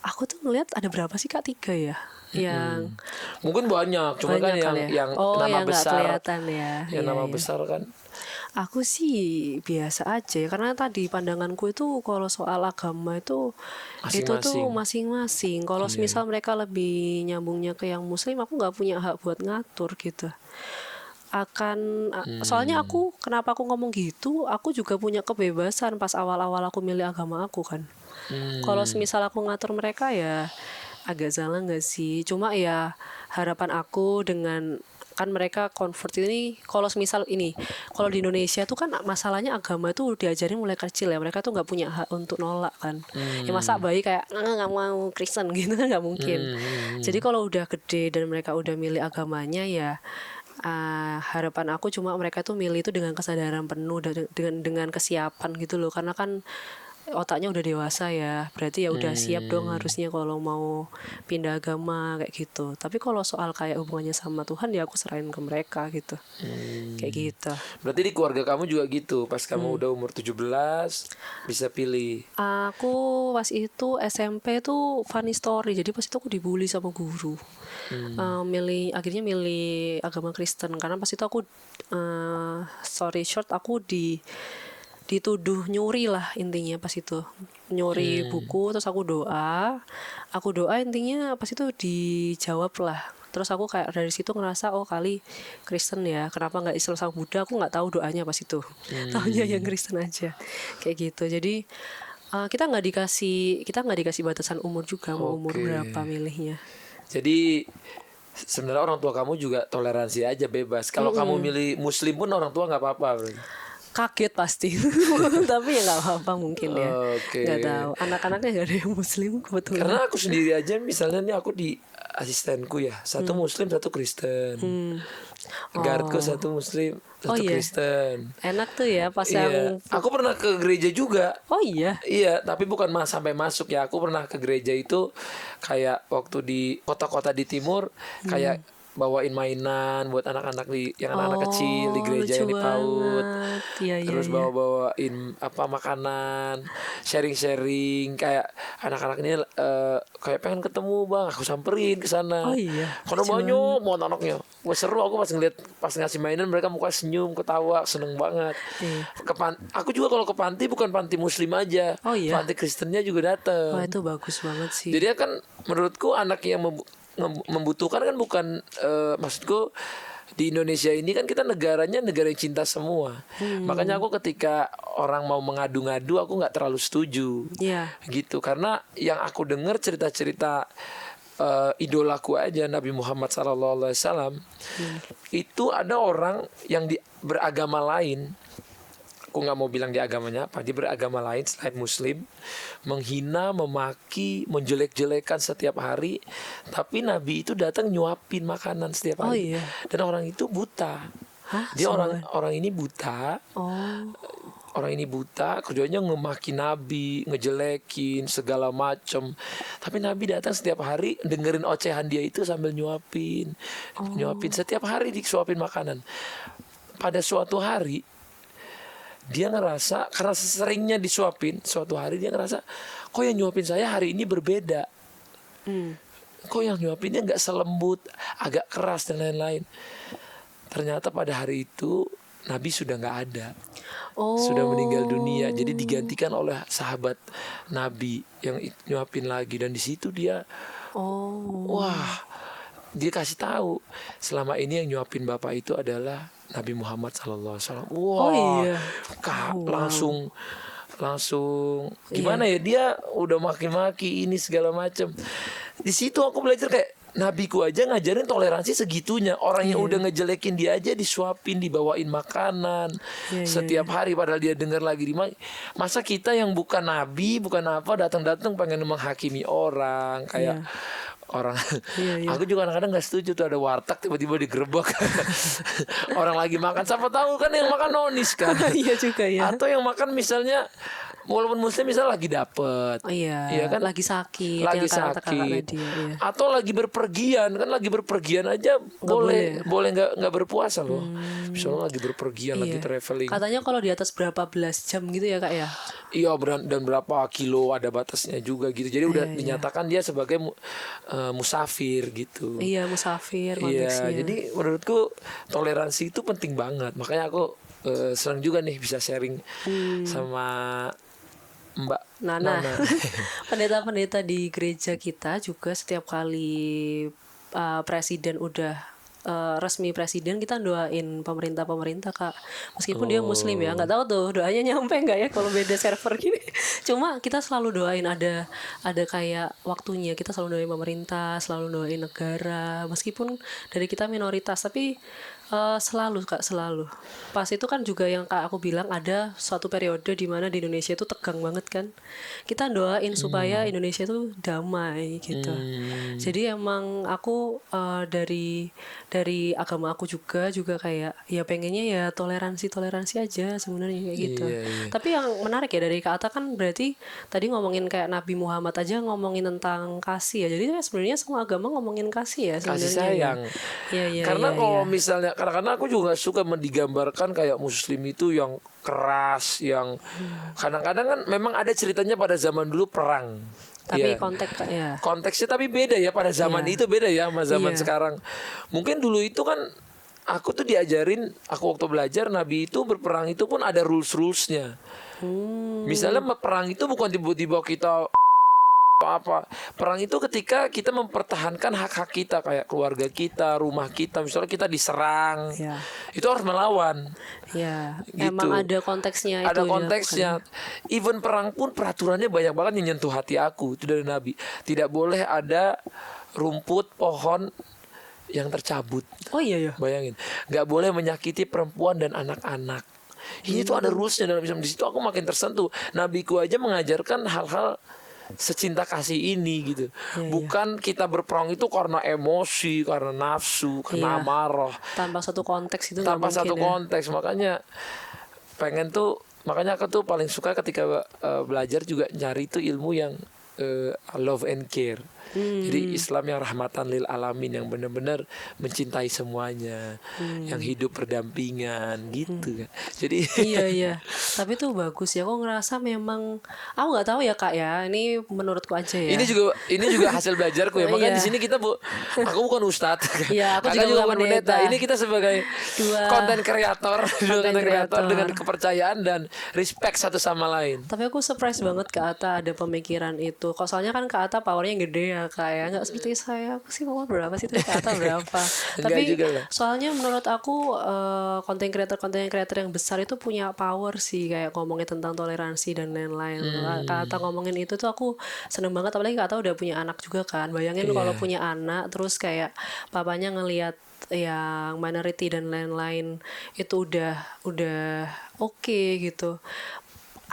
Aku tuh ngeliat ada berapa sih kak, 3 ya? Yang Mungkin banyak, cuma kan banyak yang kali ya? yang Oh, nama yang nggak besar, kelihatan ya. yang Iya, nama iya. besar kan. Aku sih biasa aja ya, karena tadi pandanganku itu kalau soal agama itu tuh masing-masing. Kalau misal mereka lebih nyambungnya ke yang muslim, aku nggak punya hak buat ngatur gitu. Soalnya kenapa aku ngomong gitu, aku juga punya kebebasan pas awal-awal aku milih agama aku kan. Kalau misal aku ngatur mereka ya agak salah nggak sih? Cuma ya harapan aku dengan kan mereka convert ini, kalau misal ini, kalau di Indonesia tuh kan masalahnya agama itu diajarin mulai kecil ya, mereka tuh nggak punya hak untuk nolak kan. Ya masa bayi kayak nggak mau Kristen gitu kan, nggak mungkin. Jadi kalau udah gede dan mereka udah milih agamanya ya, harapan aku cuma mereka tuh milih itu dengan kesadaran penuh dan dengan kesiapan gitu loh, karena kan otaknya udah dewasa ya, berarti ya udah siap dong harusnya kalau mau pindah agama kayak gitu. Tapi kalau soal kayak hubungannya sama Tuhan ya aku serahin ke mereka gitu. Kayak gitu. Berarti di keluarga kamu juga gitu, pas kamu udah umur 17 bisa pilih. Aku pas itu SMP tuh funny story, jadi pas itu aku dibully sama guru. Akhirnya milih agama Kristen karena pas itu aku story short, aku dituduh nyuri lah intinya pas itu, nyuri buku. Terus aku doa intinya pas itu dijawab lah. Terus aku kayak dari situ ngerasa oh kali Kristen ya, kenapa nggak Islam sama Buddha, aku nggak tahu doanya pas itu. Tahunya yang Kristen aja kayak gitu. Jadi kita nggak dikasih batasan umur juga, mau umur berapa milihnya. Jadi sebenarnya orang tua kamu juga toleransi aja, bebas. Kalau kamu milih muslim pun orang tua nggak apa-apa berarti. Kaget pasti. Tapi ya nggak apa-apa mungkin ya. Nggak tahu, anak-anaknya nggak ada yang muslim kebetulan. Karena aku sendiri aja misalnya nih, aku di asistenku ya, satu muslim satu Kristen. Guardku satu muslim satu Kristen. Enak tuh ya pas Iya. yang Aku pernah ke gereja juga. oh iya. Iya, tapi bukan sampai masuk ya. Aku pernah ke gereja itu kayak waktu di kota-kota di timur, kayak bawain mainan buat anak-anak yang anak-anak kecil di gereja yang lucu di PAUD. banget. Iya, iya, Terus iya. bawa-bawain apa makanan, sharing-sharing kayak anak-anak ini kayak pengen ketemu bang, aku samperin ke sana. Oh iya, Karena lucu banyak mau anaknya. Wah seru aku pas ngasih mainan mereka muka senyum, ketawa, seneng banget. Iya. Aku juga kalau ke panti bukan panti muslim aja, Oh iya. panti Kristennya juga datang. Wah itu bagus banget sih. Jadi kan menurutku anak yang membutuhkan kan bukan maksudku di Indonesia ini kan kita negaranya negara yang cinta semua. Makanya aku ketika orang mau mengadu-ngadu aku nggak terlalu setuju. Iya. Gitu karena yang aku dengar cerita-cerita idolaku aja Nabi Muhammad SAW itu ada orang yang beragama lain. Aku nggak mau bilang di agamanya apa, dia beragama lain selain Muslim, menghina, memaki, menjelek-jelekan setiap hari, tapi Nabi itu datang nyuapin makanan setiap hari. Oh iya. Dan orang itu buta. Hah? Dia Sama? orang ini buta. Oh. Orang ini buta, kerjanya ngemaki Nabi, ngejelekin segala macem. Tapi Nabi datang setiap hari dengerin ocehan dia itu sambil nyuapin, nyuapin setiap hari disuapin makanan. Pada suatu hari dia ngerasa karena seringnya disuapin, suatu hari dia ngerasa kok yang nyuapin saya hari ini berbeda. Kok yang nyuapinnya nggak selembut, agak keras dan lain-lain. Ternyata pada hari itu Nabi sudah nggak ada, sudah meninggal dunia. Jadi digantikan oleh sahabat Nabi yang nyuapin lagi. Dan di situ dia, wah, dia kasih tahu selama ini yang nyuapin bapak itu adalah Nabi Muhammad SAW. Wah, iya. langsung gimana ya, dia udah maki-maki ini segala macam. Di situ aku belajar kayak Nabiku aja ngajarin toleransi segitunya. Orang yang udah ngejelekin dia aja disuapin, dibawain makanan setiap hari padahal dia dengar lagi di masa kita yang bukan nabi, bukan apa datang-datang pengen menghakimi orang kayak orang. Aku juga kadang-kadang nggak setuju tuh ada warteg tiba-tiba digerebek orang lagi makan, siapa tahu kan yang makan nonis kan. Iya juga ya. Atau yang makan misalnya walaupun muslim misalnya lagi dapet, Iya kan, lagi sakit, lagi yang kata kakak sakit, tadi, iya. atau lagi berpergian kan, lagi berpergian aja boleh nggak berpuasa loh. Misalnya lagi berpergian, lagi traveling. Katanya kalau di atas berapa belas jam gitu ya kak ya. Iya, dan berapa kilo ada batasnya juga gitu. Jadi udah dinyatakan dia sebagai musafir gitu. Iya musafir Iya, konteksnya. jadi menurutku toleransi itu penting banget. Makanya aku senang juga nih bisa sharing sama Mbak Nana. Pendeta-pendeta di gereja kita juga setiap kali presiden udah resmi presiden, kita doain pemerintah kak, meskipun dia muslim ya, nggak tahu tuh doanya nyampe nggak ya kalau beda server gini. Cuma kita selalu doain, ada kayak waktunya kita selalu doain pemerintah, selalu doain negara, meskipun dari kita minoritas, tapi selalu pas itu kan juga yang kak aku bilang ada suatu periode di mana di Indonesia itu tegang banget kan, kita doain supaya Indonesia itu damai gitu. Jadi emang aku dari agama aku juga kayak ya pengennya ya toleransi aja sebenarnya kayak gitu. Tapi yang menarik ya dari Kak Atta kan berarti tadi ngomongin kayak Nabi Muhammad aja ngomongin tentang kasih ya, jadi sebenarnya semua agama ngomongin kasih ya sebenarnya. Kasih sayang. Ya, karena kalau misalnya karena aku juga suka digambarkan kayak muslim itu yang keras, yang kadang-kadang kan memang ada ceritanya pada zaman dulu perang. Tapi Ya. Konteksnya tapi beda ya, pada zaman itu beda ya sama zaman sekarang. Mungkin dulu itu kan aku tuh diajarin, aku waktu belajar Nabi itu berperang itu pun ada rules-rulesnya. Misalnya perang itu bukan tiba-tiba kita apa. Perang itu ketika kita mempertahankan hak-hak kita kayak keluarga kita, rumah kita. Misalnya kita diserang, itu harus melawan. Ya, Gitu. emang ada konteksnya itu. Ada konteksnya. Even perang pun peraturannya banyak banget yang nyentuh hati aku. Itu dari Nabi. Tidak boleh ada rumput pohon yang tercabut. Oh iya ya. Bayangin, nggak boleh menyakiti perempuan dan anak-anak. Ini tuh ada rulesnya dalam Islam. Di situ aku makin tersentuh. Nabiku aja mengajarkan hal-hal secinta kasih ini gitu. Bukan kita berperang itu karena emosi, karena nafsu, karena amarah. Tanpa satu konteks itu. Tanpa satu konteks. Makanya makanya aku tuh paling suka ketika belajar juga nyari itu ilmu yang love and care. Jadi Islam yang rahmatan lil alamin, yang benar-benar mencintai semuanya, yang hidup berdampingan gitu kan. Jadi Iya. Tapi tuh bagus ya. Aku ngerasa memang, aku nggak tahu ya Kak ya. Ini menurutku aja ya. ini juga hasil belajarku ya. Makanya Iya. di sini kita aku bukan ustadz. Iya, aku Kakak juga bukan bukan pendeta. pendeta. Ini kita sebagai Dua konten kreator, content creator. dengan kepercayaan dan respect satu sama lain. Tapi aku surprise banget Kak Ata ada pemikiran itu. Kok soalnya kan Kak Ata powernya gede ya Kak ya. Nggak seperti saya. Aku sih power berapa sih? Tapi Kak Ata berapa? Enggak Tapi juga lah. soalnya menurut aku konten kreator yang besar itu punya power sih. Kayak ngomongin tentang toleransi dan lain-lain. Kak Ata ngomongin itu tuh aku seneng banget. Apalagi Kak Ata udah punya anak juga kan. Bayangin Iya. kalau punya anak terus kayak papanya ngelihat yang minority dan lain-lain itu udah oke gitu.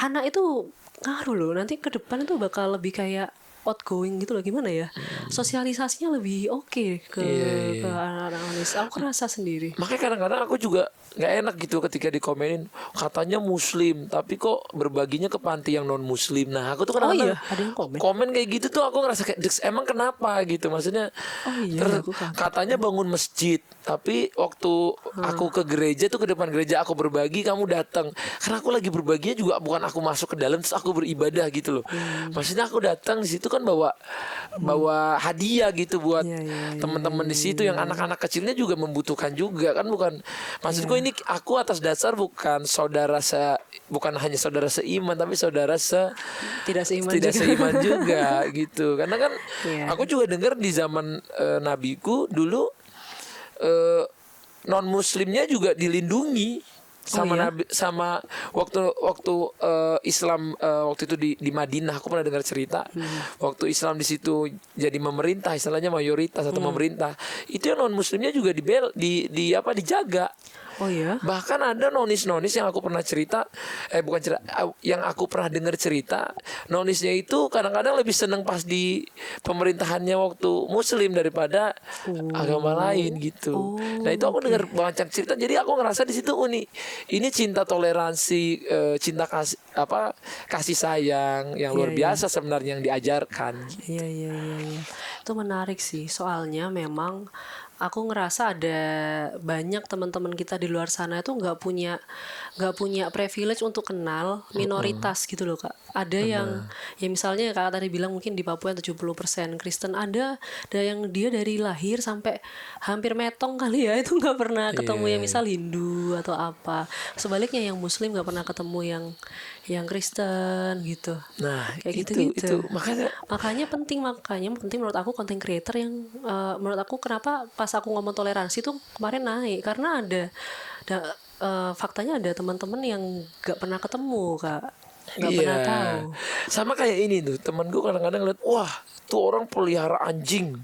Anak itu ngaruh loh, nanti ke depan itu bakal lebih kayak outgoing gitu loh, gimana ya, sosialisasinya lebih oke ke Iya. anak-anak Indonesia. Aku rasa sendiri. Makanya kadang-kadang aku juga nggak enak gitu ketika dikomenin katanya muslim tapi kok berbaginya ke panti yang non muslim. Nah aku tuh kadang-kadang iya, ada yang komen? kayak gitu tuh aku ngerasa kayak "Deks, emang kenapa gitu, maksudnya Oh iya, terus aku kaget. katanya bangun masjid tapi waktu aku ke gereja tuh, ke depan gereja aku berbagi kamu datang, karena aku lagi berbaginya juga bukan aku masuk ke dalam terus aku beribadah gitu loh. Maksudnya aku datang di situ kan bawa hadiah gitu buat Iya. teman-teman di situ yang anak-anak kecilnya juga membutuhkan juga kan, bukan maksudku ini aku atas dasar bukan bukan hanya saudara seiman tapi saudara Tidak seiman tidak juga. seiman juga gitu, karena kan Iya. aku juga dengar di zaman nabiku dulu non muslimnya juga dilindungi sama iya? nabi, sama waktu Islam waktu itu di Madinah. Aku pernah dengar cerita waktu Islam di situ jadi memerintah, istilahnya mayoritas atau memerintah, itu yang non muslimnya juga dijaga. Oh ya. Bahkan ada nonis-nonis yang aku pernah cerita, bukan cerita, yang aku pernah dengar cerita, nonisnya itu kadang-kadang lebih seneng pas di pemerintahannya waktu muslim daripada agama lain gitu. Nah itu aku dengar banyak cerita, jadi aku ngerasa di situ ini cinta toleransi, cinta kasih sayang yang luar biasa sebenarnya yang diajarkan. Iya. Itu menarik sih. Soalnya memang aku ngerasa ada banyak teman-teman kita di luar sana itu nggak punya privilege untuk kenal minoritas gitu loh Kak. Ada yang ya misalnya Kak tadi bilang mungkin di Papua 70% Kristen, ada yang dia dari lahir sampai hampir metong kali ya itu nggak pernah ketemu yang misal Hindu atau apa. Sebaliknya yang Muslim nggak pernah ketemu yang Kristen gitu. Nah Kayak itu gitu-gitu. makanya penting menurut aku content creator yang menurut aku kenapa pas aku ngomong toleransi tuh kemarin naik karena ada faktanya ada teman-teman yang gak pernah ketemu Kak, gak pernah tahu. Sama kayak ini tuh temanku kadang-kadang lihat, wah tuh orang pelihara anjing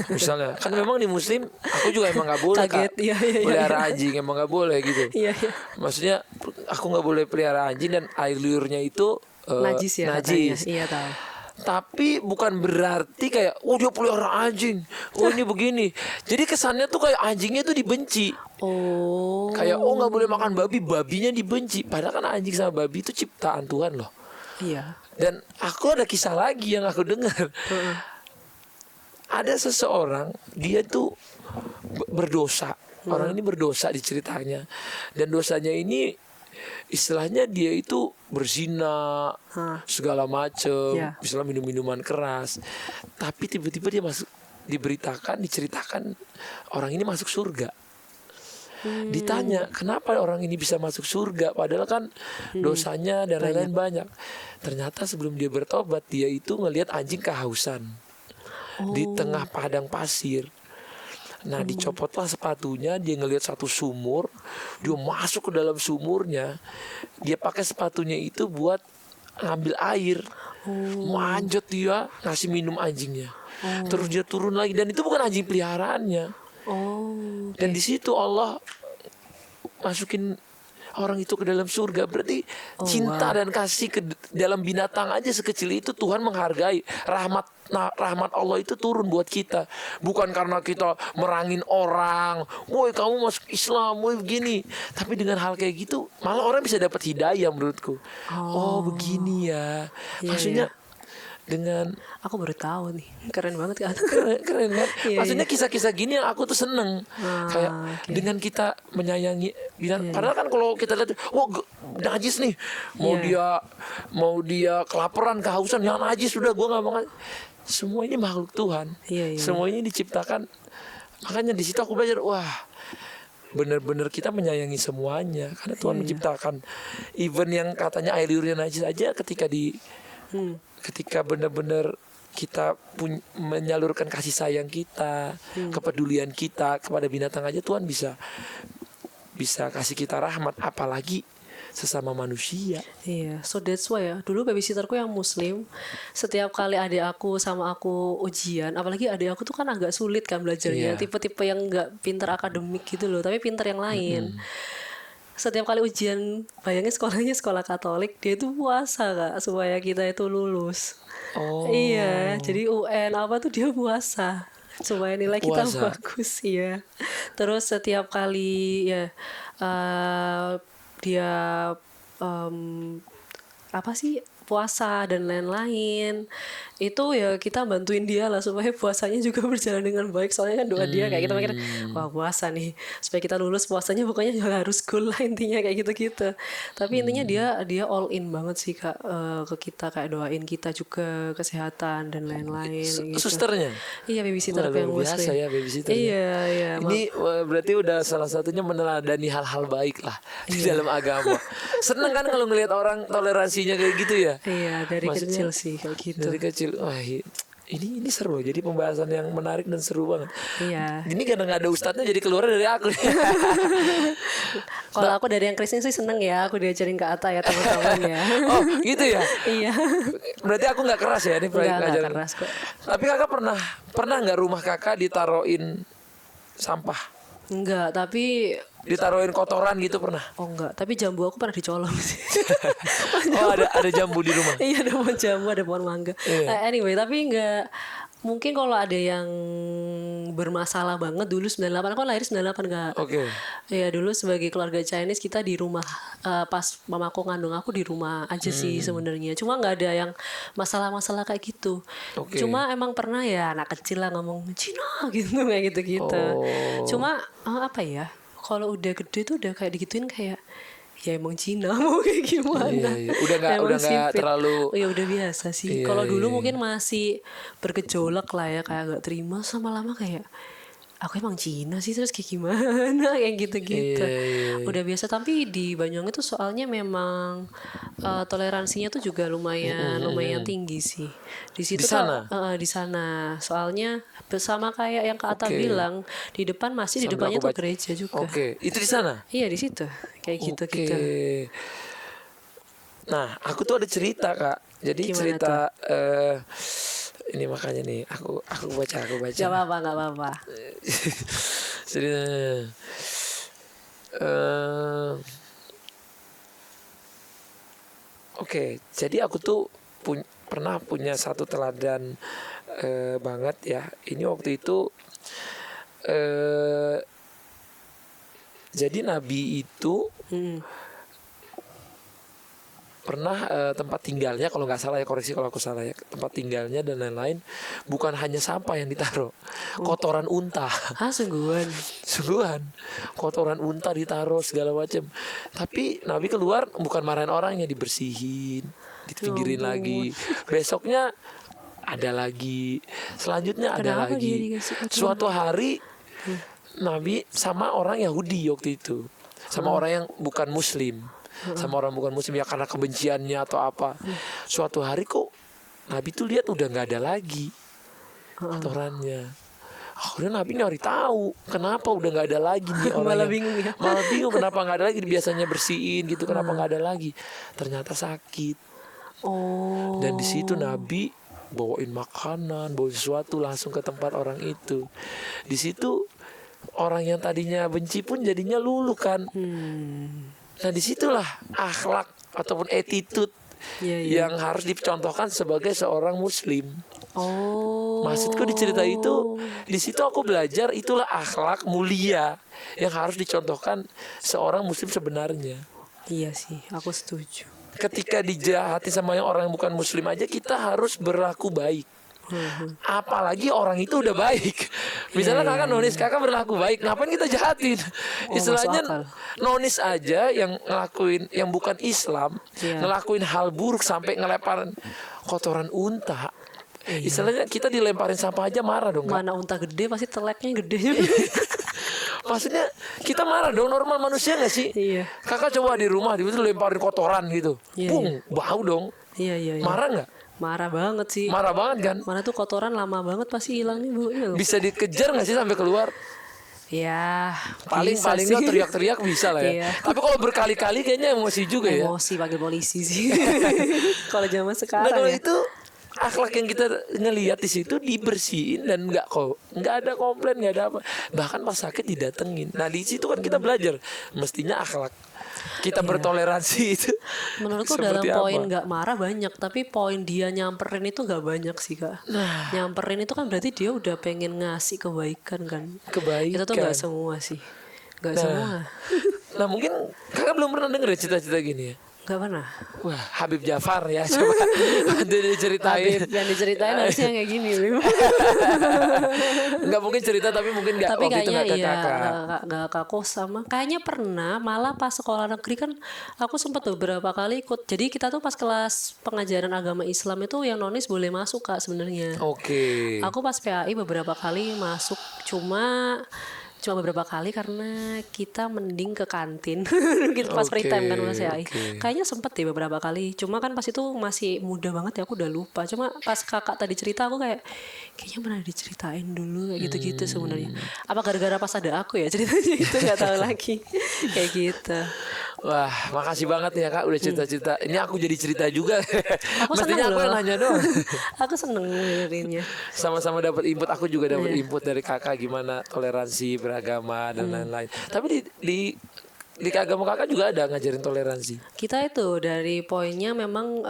misalnya, kan memang di muslim aku juga emang nggak boleh Kaget, Kak iya. pelihara anjing, emang nggak boleh gitu. Iya. Maksudnya aku nggak boleh pelihara anjing dan air liurnya itu Najis ya katanya. Iya tahu. Tapi bukan berarti kayak dia pelihara anjing, ini begini. Jadi kesannya tuh kayak anjingnya tuh dibenci. Oh. Kayak nggak boleh makan babi, babinya dibenci. Padahal kan anjing sama babi itu ciptaan Tuhan loh. Iya. Dan aku ada kisah lagi yang aku dengar. Ada seseorang, dia tuh berdosa. Orang ini berdosa diceritanya. Dan dosanya ini istilahnya dia itu berzina, segala macem, misalnya minum-minuman keras. Tapi tiba-tiba dia diceritakan orang ini masuk surga. Ditanya kenapa orang ini bisa masuk surga padahal kan dosanya dan lain-lain banyak. Ternyata sebelum dia bertobat, dia itu ngelihat anjing kehausan di tengah padang pasir. Nah dicopotlah sepatunya, dia ngelihat satu sumur, dia masuk ke dalam sumurnya, dia pakai sepatunya itu buat ngambil air, manjat dia ngasih minum anjingnya, terus dia turun lagi dan itu bukan anjing peliharaannya. Dan di situ Allah masukin orang itu ke dalam surga. Berarti cinta dan kasih ke dalam binatang aja sekecil itu Tuhan menghargai. Rahmat Allah itu turun buat kita. Bukan karena kita merangin orang, woi kamu masuk Islam, woi begini. Tapi dengan hal kayak gitu malah orang bisa dapat hidayah menurutku. Oh begini ya. Maksudnya dengan Aku baru tahu nih, keren banget kan? keren kan? Iya, Maksudnya kisah-kisah gini yang aku tuh seneng. Kayak oke. dengan kita menyayangi padahal kan kalau kita lihat wah najis nih. Iya. Mau dia kelaparan, kehausan, yang najis sudah gua nggak mau. Semua ini makhluk Tuhan. Iya, iya. Semua ini diciptakan. Makanya di situ aku belajar, wah, benar-benar kita menyayangi semuanya karena Tuhan menciptakan. Even yang katanya air liurnya najis aja ketika benar-benar kita menyalurkan kasih sayang kita, kepedulian kita kepada binatang aja, Tuhan bisa kasih kita rahmat, apalagi sesama manusia. Iya, so that's why ya. Dulu babysitterku yang muslim, setiap kali adik aku sama aku ujian, apalagi adik aku tuh kan agak sulit kan belajarnya, Iya. tipe-tipe yang nggak pinter akademik gitu loh, tapi pinter yang lain. Setiap kali ujian, bayangin sekolahnya sekolah Katolik, dia itu puasa Kak, supaya kita itu lulus. Oh. Iya, jadi UN apa tuh dia puasa supaya nilai kita Puasa. bagus ya. Terus setiap kali ya dia apa sih puasa dan lain-lain itu ya kita bantuin dia lah supaya puasanya juga berjalan dengan baik, soalnya kan doa dia kayak kita mikir wah puasa nih supaya kita lulus puasanya pokoknya juga harus cool lah intinya kayak gitu-gitu. Tapi intinya dia all in banget sih Kak, ke kita kayak doain kita juga kesehatan dan lain-lain gitu. Susternya. Iya, babysitter Wah, aku yang luar biasa muslim. ya babysitternya. Iya, iya. Ini berarti udah salah satunya meneladani hal-hal baik lah di dalam agama. Seneng kan kalau ngelihat orang toleransinya kayak gitu ya. Iya, dari Maksudnya, kecil sih kayak gitu. Dari kecil, wah ini seru. Jadi pembahasan yang menarik dan seru banget. Iya. Ini karena nggak ada ustadznya jadi keluar dari aku. Kalau aku dari yang Kristen sih seneng ya, aku diajarin ke Atta ya teman-teman ya. Oh gitu ya. Iya. Berarti aku nggak keras ya ini Nggak pelajaran. keras kok. Tapi kakak pernah nggak rumah kakak ditaruhin sampah, Enggak, tapi ditaruhin kotoran gitu pernah? enggak, tapi jambu aku pernah dicolong sih. Oh ada jambu di rumah. Iya, ada pohon jambu, ada pohon mangga. Iya. Anyway, tapi enggak. Mungkin kalau ada yang bermasalah banget dulu 98, aku lahir 98 Kak. Oke. Ya dulu sebagai keluarga Chinese kita di rumah, pas mamaku ngandung aku di rumah aja sih sebenarnya. Cuma nggak ada yang masalah-masalah kayak gitu. Oke. Cuma emang pernah ya anak kecil lah ngomong Cina gitu kayak gitu-gitu. Oh. Cuma apa ya? Kalau udah gede tuh udah kayak digituin kayak ya emang Cina mau kayak gimana. Iya. Udah nggak Emang nggak sipit. terlalu. Oh, ya udah biasa sih. Iya, Kalau dulu iya. mungkin masih bergejolak lah ya, kayak gak terima, sama lama kayak aku emang Cina sih terus kayak gimana kayak gitu-gitu. Iya. Udah biasa. Tapi di Banyuwangi tuh soalnya memang toleransinya tuh juga lumayan tinggi sih. Di situ Di sana? di sana. Soalnya sama kayak yang Kak Atta Oke. bilang, di depan masih di Sambil depannya aku tuh baca. gereja juga. Oke, itu di sana. Iya, di situ. Kayak gitu-gitu. Oke. Nah, aku tuh ada cerita Kak. Jadi Gimana cerita ini makanya nih aku baca. Gak apa-apa. Jadi oke, jadi aku tuh pernah punya satu teladan banget ya. Ini waktu itu jadi Nabi itu pernah tempat tinggalnya, kalau nggak salah ya, koreksi kalau aku salah ya, tempat tinggalnya dan lain-lain bukan hanya sampah yang ditaruh, kotoran unta. Ah, sungguhan. Sungguhan, kotoran unta ditaruh segala macam. Tapi Nabi keluar bukan marahin orangnya, dibersihin, dipinggirin lagi. Besoknya ada lagi, selanjutnya ada Kenapa dia lagi. dikasih kotoran? Suatu hari Nabi sama orang Yahudi waktu itu, sama orang yang bukan Muslim, sama orang bukan Muslim ya, karena kebenciannya atau apa. Suatu hari kok Nabi tuh lihat udah nggak ada lagi kotorannya. Akhirnya Nabi nyari tahu kenapa udah nggak ada lagi nih orang. Malah bingung ya. Malah bingung kenapa nggak ada lagi, biasanya bersihin gitu, kenapa nggak ada lagi. Ternyata sakit. Oh. Dan di situ Nabi bawain makanan, bawa sesuatu langsung ke tempat orang itu. Di situ orang yang tadinya benci pun jadinya luluh kan. Nah disitulah akhlak ataupun attitude Iya, iya. yang harus dicontohkan sebagai seorang Muslim. Oh. Maksudku di cerita itu, di situ aku belajar itulah akhlak mulia yang harus dicontohkan seorang Muslim sebenarnya. Iya sih, aku setuju. ketika dijahati sama yang orang yang bukan muslim aja kita harus berlaku baik. Apalagi orang itu udah baik. Misalnya kakak nonis, kakak berlaku baik, ngapain kita jahatin? Istilahnya masuk akal. nonis aja yang ngelakuin yang bukan Islam, ngelakuin hal buruk sampai ngelemparin kotoran unta. Istilahnya kita dilemparin sampah aja marah dong. Kak. Mana unta gede pasti teleknya gede. Maksudnya kita marah dong, normal manusia gak sih? Iya. Kakak coba di rumah tiba-tiba lemparin kotoran gitu, Iya, bung, bau dong. Iya. Marah nggak? Marah banget sih. Marah banget kan? Mana tuh kotoran lama banget pasti hilang nih Bu. Iya loh. Bisa dikejar nggak sih sampai keluar? Ya, Paling bisa paling sih. nggak teriak-teriak bisa lah ya. Iya. Tapi kalau berkali-kali kayaknya emosi juga ya. Emosi panggil polisi sih. Kalau zaman Nah sekarang kalau ya. itu akhlak yang kita ngelihat di situ dibersihin dan nggak ada komplain, nggak ada apa. Bahkan pas sakit didatengin. Nah di situ kan kita belajar mestinya akhlak kita bertoleransi itu. Menurutku dalam seperti poin apa. nggak marah banyak, tapi poin dia nyamperin itu nggak banyak sih Kak. Nyamperin itu kan berarti dia udah pengen ngasih kebaikan kan. Kebaikan. Itu tuh nggak semua sih, nggak semua. Nah mungkin kakak belum pernah denger ya cita-cita gini ya. Nggak pernah. Wah, Habib Jafar ya, coba diceritain. Yang diceritain harusnya yang kayak gini. Bim. Nggak mungkin cerita tapi mungkin nggak Tapi waktu itu kayaknya nggak ke iya kakak. nggak ke aku sama. Kayaknya pernah malah pas sekolah negeri kan aku sempat beberapa kali ikut. Jadi kita tuh pas kelas pengajaran agama Islam itu yang nonis boleh masuk Kak sebenarnya. Oke. Aku pas PAI beberapa kali masuk cuma beberapa kali karena kita mending ke kantin gitu pas free time kan Mas PAI. Kayaknya sempet deh beberapa kali. Cuma kan pas itu masih muda banget ya aku udah lupa. Cuma pas kakak tadi cerita aku kayaknya pernah diceritain dulu kayak gitu-gitu sebenarnya. Apa gara-gara pas ada aku ya ceritanya itu nggak tahu lagi kayak gitu. Wah, makasih banget ya kak udah cerita-cerita. Ini aku jadi cerita juga. Aku Mestinya seneng aku yang loh. nanya doang. Aku seneng dengerinnya. Sama-sama dapat input. Aku juga dapat input dari kakak gimana toleransi beragama dan lain-lain. Tapi di agama kakak juga ada ngajarin toleransi. Kita itu dari poinnya memang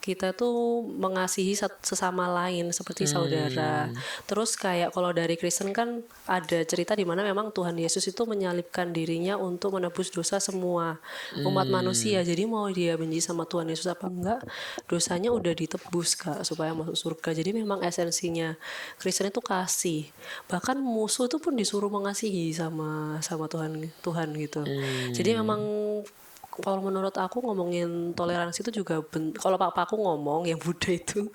kita tuh mengasihi sesama lain seperti saudara. Terus kayak kalau dari Kristen kan ada cerita di mana memang Tuhan Yesus itu menyalibkan dirinya untuk menebus dosa semua umat manusia. Jadi mau dia benci sama Tuhan Yesus apa enggak, dosanya udah ditebus Kak supaya masuk surga. Jadi memang esensinya Kristen itu kasih. Bahkan musuh itu pun disuruh mengasihi sama Tuhan gitu. Jadi memang kalau menurut aku ngomongin toleransi itu juga kalau papa aku ngomong yang Buddha itu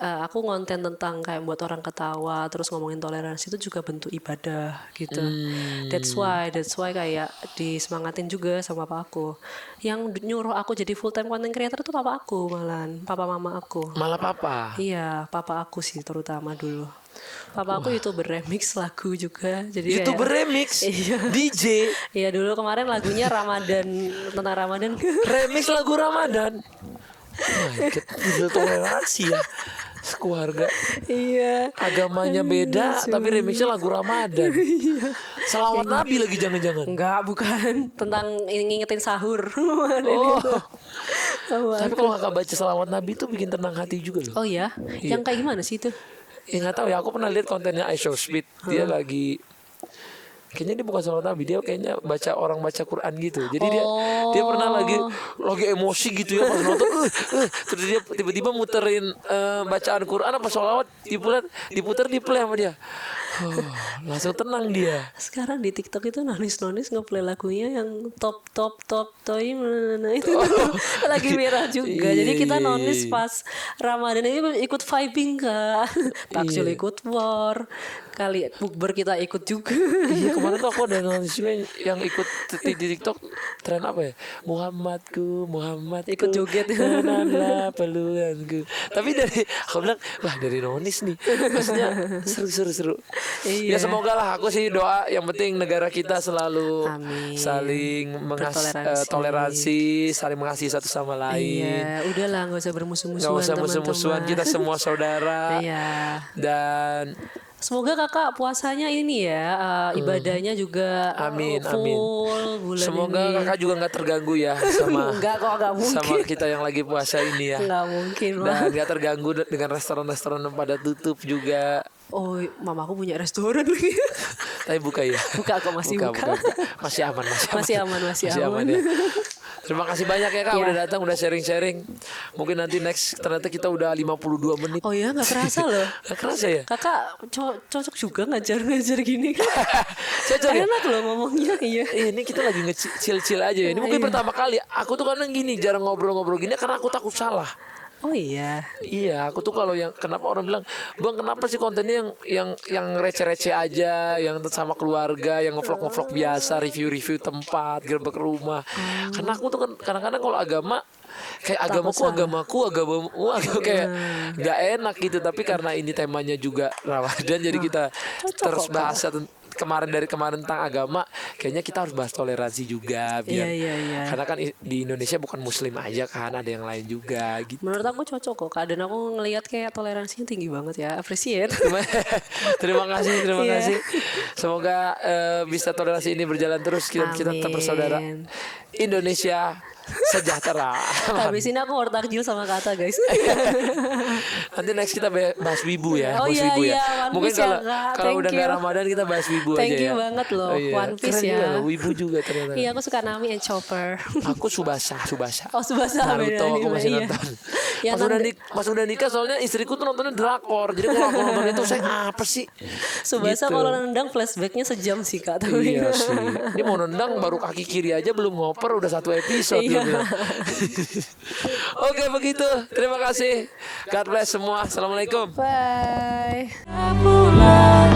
aku ngonten tentang kayak buat orang ketawa terus ngomongin toleransi itu juga bentuk ibadah gitu. That's why kayak disemangatin juga sama papa aku. Yang nyuruh aku jadi full time content creator itu papa aku malahan, papa mama aku. Malah papa. Iya, papa aku sih terutama dulu. Papa aku YouTuber remix lagu juga. Jadi YouTuber kayak, remix, Iya. DJ, Iya dulu kemarin lagunya Ramadan tentang Ramadan. remix lagu Ramadan. Oh my God, gila toleransi ya. Sekeluarga Iya. agamanya beda tapi remixnya lagu Ramadan. Salawat Nabi lagi jangan-jangan. Enggak, bukan tentang ngingetin sahur. Oh. Tapi kalau kakak baca salawat Nabi itu bikin tenang hati juga loh. Oh ya, yang kayak gimana sih itu? Ya nggak tahu ya, aku pernah lihat kontennya iShowSpeed. Dia lagi kayaknya dia bukan salawat Nabi, dia kayaknya orang baca Quran gitu. Jadi dia pernah lagi emosi gitu ya pas nonton. Terus dia tiba-tiba muterin bacaan Quran apa salawat diputer di play sama dia. Langsung tenang dia. Sekarang di TikTok itu nonis ngeplay lagunya yang top toy itu lagi merah juga. Iya, Jadi kita iya, nonis iya. pas Ramadan ini ikut vibing Kak. Takjil Iya. ikut war. Kali bukber kita ikut juga. Iya kemarin tuh aku ada nonton juga yang ikut di TikTok tren apa ya, Muhammadku Ikut joget. tenanglah peluangku. Tapi aku bilang wah dari nonis nih, maksudnya seru. Iya. Ya semoga lah, aku sih doa yang penting negara kita selalu Amin. saling Bertoleransi. toleransi, saling mengasihi satu sama lain. Iya, udahlah nggak usah Nggak bermusuh-musuhan usah musuh-musuhan, teman-teman. kita semua saudara. Iya. Dan Semoga kakak puasanya ini ya ibadahnya juga Amin, full bulan semoga ini. kakak juga nggak terganggu ya sama Enggak kok, nggak mungkin. sama kita yang lagi puasa ini ya. Nggak mungkin Dan mah. nggak terganggu dengan restoran-restoran yang pada tutup juga. Oh, mamaku punya restoran lagi. Tapi buka ya. Buka kok, masih buka. Masih aman. Masih aman. ya. Terima kasih banyak ya Kak Iya. udah datang, udah sharing-sharing. Mungkin nanti next ternyata kita udah 52 menit. Oh ya, nggak kerasa loh. Gak kerasa ya? Kakak cocok juga ngajar-ngajar gini. Cocok ya? Enak loh ngomongnya, iya. Ini kita lagi ngecil-cil aja ya. Ini mungkin pertama kali. Aku tuh kadang gini, jarang ngobrol-ngobrol gini karena aku takut salah. Oh iya. Iya, aku tuh kalau yang kenapa orang bilang, "Bang, kenapa sih kontennya yang receh-receh aja, yang sama keluarga, yang ngevlog-ngevlog biasa, review-review tempat, gerbek rumah." Karena aku tuh kan kadang-kadang kalau agama kayak agamaku kayak nggak enak gitu, tapi karena ini temanya juga Ramadan jadi kita terus bahas dari kemarin tentang agama, kayaknya kita harus bahas toleransi juga biar Iya. karena kan di Indonesia bukan muslim aja kan, ada yang lain juga gitu. Menurut aku cocok kok Kak, dan aku ngelihat kayak toleransinya tinggi banget ya. Appreciate. Terima kasih. Iya. Semoga bisa toleransi ini berjalan terus, kita tetap bersaudara. Amin. Indonesia sejahtera. Habis ini aku mau takjil sama Kata guys. Nanti next kita bahas wibu ya. Oh bahas iya, wibu ya. iya, One Mungkin Piece ya, kalau Kak. kalau Thank udah nggak you. Ramadan kita bahas wibu aja Thank ya. you banget loh, Oh, iya. One Piece Keren ya. juga loh, wibu juga ternyata. Iya, aku suka Nami and Chopper. Aku Subasa. Oh, Tsubasa Naruto beda aku anime, masih iya. nonton. Yang Pas udah nikah soalnya istriku tuh nontonnya drakor. Jadi kalau aku nonton itu saya apa sih? Tsubasa Gitu. kalau nendang flashbacknya sejam sih Kak. Tapi Iya sih. Dia mau nendang baru kaki kiri aja belum ngoper udah 1 episode dia Iya. bilang. Oke begitu. Terima kasih. God bless semua. Assalamualaikum. Bye. Pulang